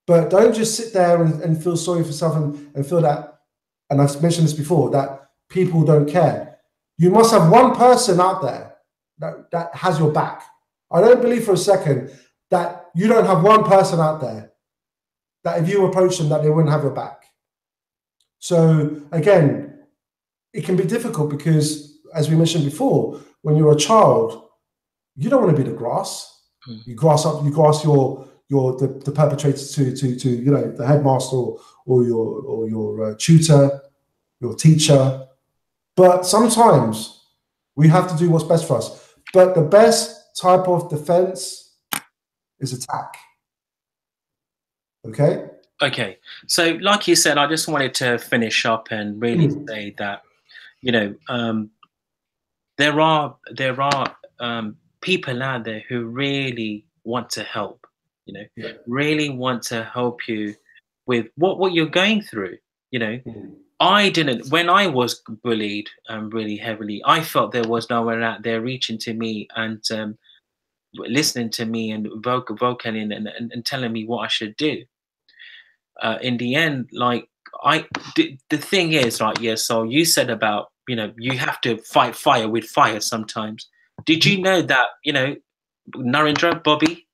But don't just sit there and feel sorry for yourself and feel that, and I've mentioned this before, that people don't care. You must have one person out there that has your back. I don't believe for a second that you don't have one person out there that if you approach them, that they wouldn't have your back. So again, it can be difficult because, as we mentioned before, when you're a child, you don't want to be the grass. You grass the perpetrator to you know, the headmaster or your tutor, your teacher. But sometimes we have to do what's best for us. But the best type of defense is attack. Okay? Okay. So like you said, I just wanted to finish up and really say that, you know, there are people out there who really want to help, you know, really want to help you with what you're going through, you know. I didn't, when I was bullied really heavily, I felt there was no one out there reaching to me and listening to me and vocaling and telling me what I should do. In the end, like the thing is, like, yeah, so you said about, you know, you have to fight fire with fire sometimes. Did you know that, you know, Narendra, Bobby,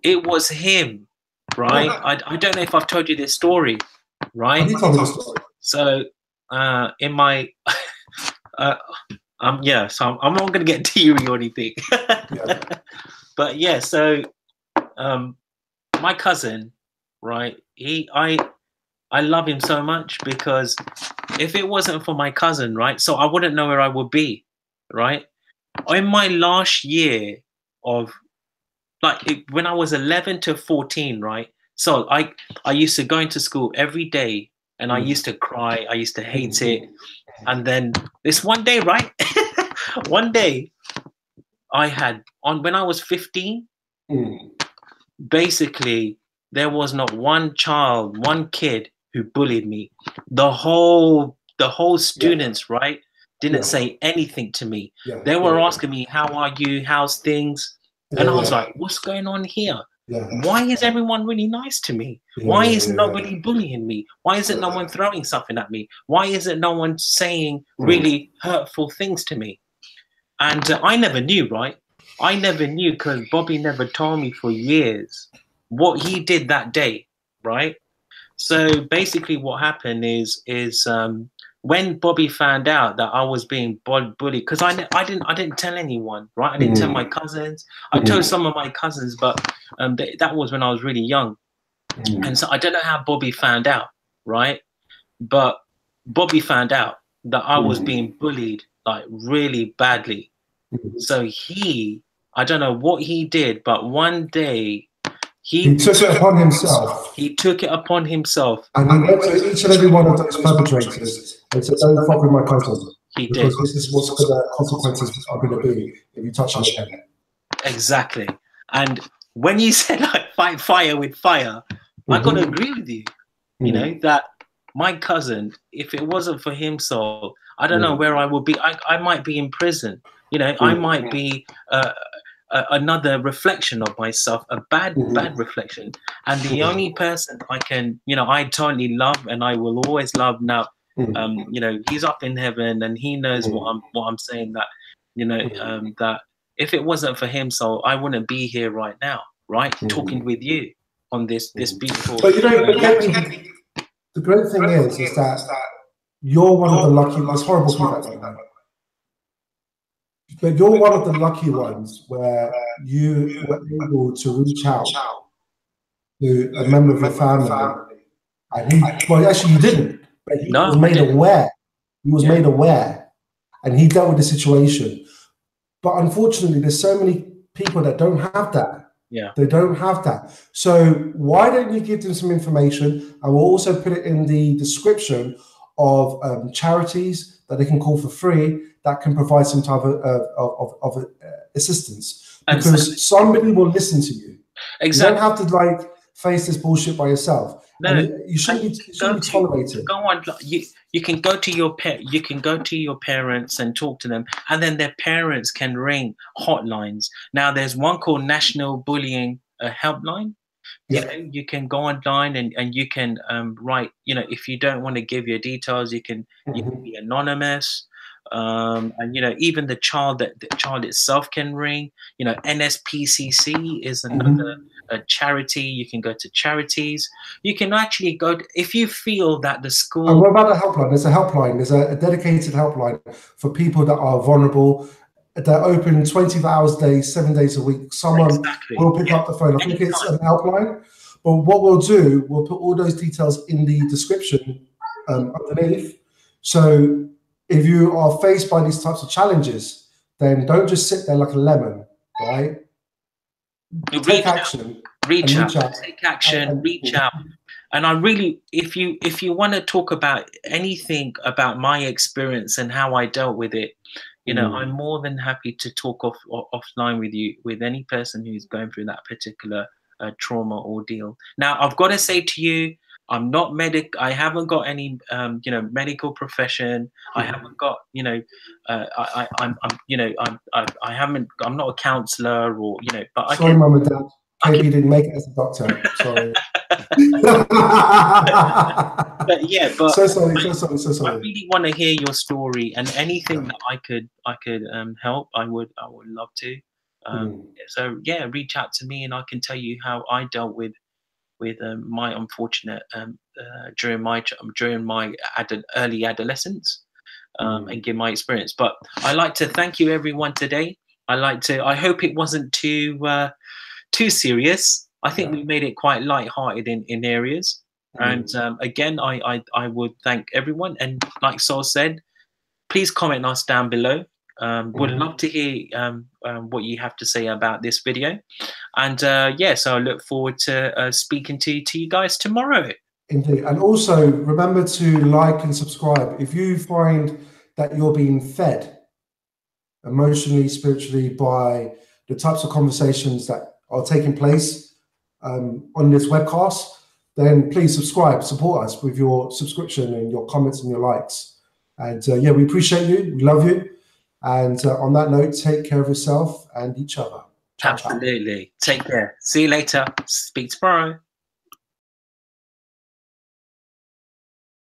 it was him, right? I don't know if I've told you this story, right? So in my yeah, so I'm not gonna get teary or anything. But yeah, so my cousin, right, I love him so much, because if it wasn't for my cousin, right, so I wouldn't know where I would be, right? In my last year of, like, when I was 11 to 14, right, so I used to go into school every day, and I used to cry, I used to hate it. And then this one day, right, one day I had, when I was 15, basically there was not one child, one kid who bullied me. The whole students, right, didn't say anything to me. They were asking me, how are you, how's things? And I was like, what's going on here? Why is everyone really nice to me? Why is nobody bullying me? Why isn't no one throwing something at me? Why isn't no one saying really hurtful things to me? And I never knew, right? I never knew, because Bobby never told me for years what he did that day, right? So basically what happened is when Bobby found out that I was being bullied, because I didn't tell anyone, right? I didn't tell my cousins. I told some of my cousins, but that was when I was really young. And so I don't know how Bobby found out, right? But Bobby found out that I was being bullied like really badly. So I don't know what he did, but one day he took it upon himself. He took it upon himself. And he went to each and every one of those perpetrators and said, "Don't fuck with my cousin. He did. Because this is what the consequences are going to be if you touch him again." Exactly. And when you said like fight fire with fire, I got to agree with you. You know, that my cousin, if it wasn't for him, so I don't know where I would be. I might be in prison. You know, I might be another reflection of myself, a bad reflection. And the only person I can, you know, I totally love and I will always love now, you know, he's up in heaven and he knows what I'm saying, that, you know, that if it wasn't for him, so I wouldn't be here right now, right? Talking with you on this beautiful. But you know, the great thing is that you're one of the lucky, it's horrible feedback, but you're one of the lucky ones where you were able to reach out to a member of your family. And well, actually you didn't, but he was made aware. He was made aware and he dealt with the situation. But unfortunately, there's so many people that don't have that. Yeah. They don't have that. So why don't you give them some information? I will also put it in the description of charities that they can call for free that can provide some type of assistance. Because somebody will listen to you. Exactly. You don't have to like face this bullshit by yourself. No, you shouldn't be tolerated. Go on, you can go to your parents and talk to them, and then their parents can ring hotlines. Now there's one called National Bullying Helpline. You know, you can go online and you can write, you know, if you don't want to give your details, you can be anonymous. And you know, even the child itself can ring. You know, NSPCC is another a charity. You can go to Charities. You can actually go if you feel that the school. And what about the helpline? There's a helpline. There's a dedicated helpline for people that are vulnerable. They're open 24 hours a day, 7 days a week. Someone will pick up the phone. I think it's an helpline. But what we'll do, we'll put all those details in the description underneath. So if you are faced by these types of challenges, then don't just sit there like a lemon, right? Take action. Reach out. Take action. Reach out. And I really, if you want to talk about anything about my experience and how I dealt with it, you know, I'm more than happy to talk offline with you, with any person who's going through that particular trauma ordeal. Now, I've got to say to you, I'm not I haven't got any, you know, medical profession. I haven't got, you know, I'm not a counselor or, you know, but sorry, Mum and Dad. Maybe you didn't make it as a doctor. Sorry. But yeah, but so sorry. I really want to hear your story, and anything that I could help, I would love to. So yeah, reach out to me, and I can tell you how I dealt with my unfortunate during my early adolescence, and give my experience. But I like to thank you everyone today. I hope it wasn't too serious. I think we made it quite light-hearted in areas. And again, I would thank everyone. And like Sol said, please comment us down below. Would love to hear what you have to say about this video. And yeah, so I look forward to speaking to you guys tomorrow. Indeed. And also remember to like and subscribe. If you find that you're being fed emotionally, spiritually by the types of conversations that are taking place on this webcast, then please subscribe, support us with your subscription and your comments and your likes. And yeah, we appreciate you, we love you. And on that note, take care of yourself and each other. Ciao, Absolutely. Ciao. Take care. See you later. Speak tomorrow.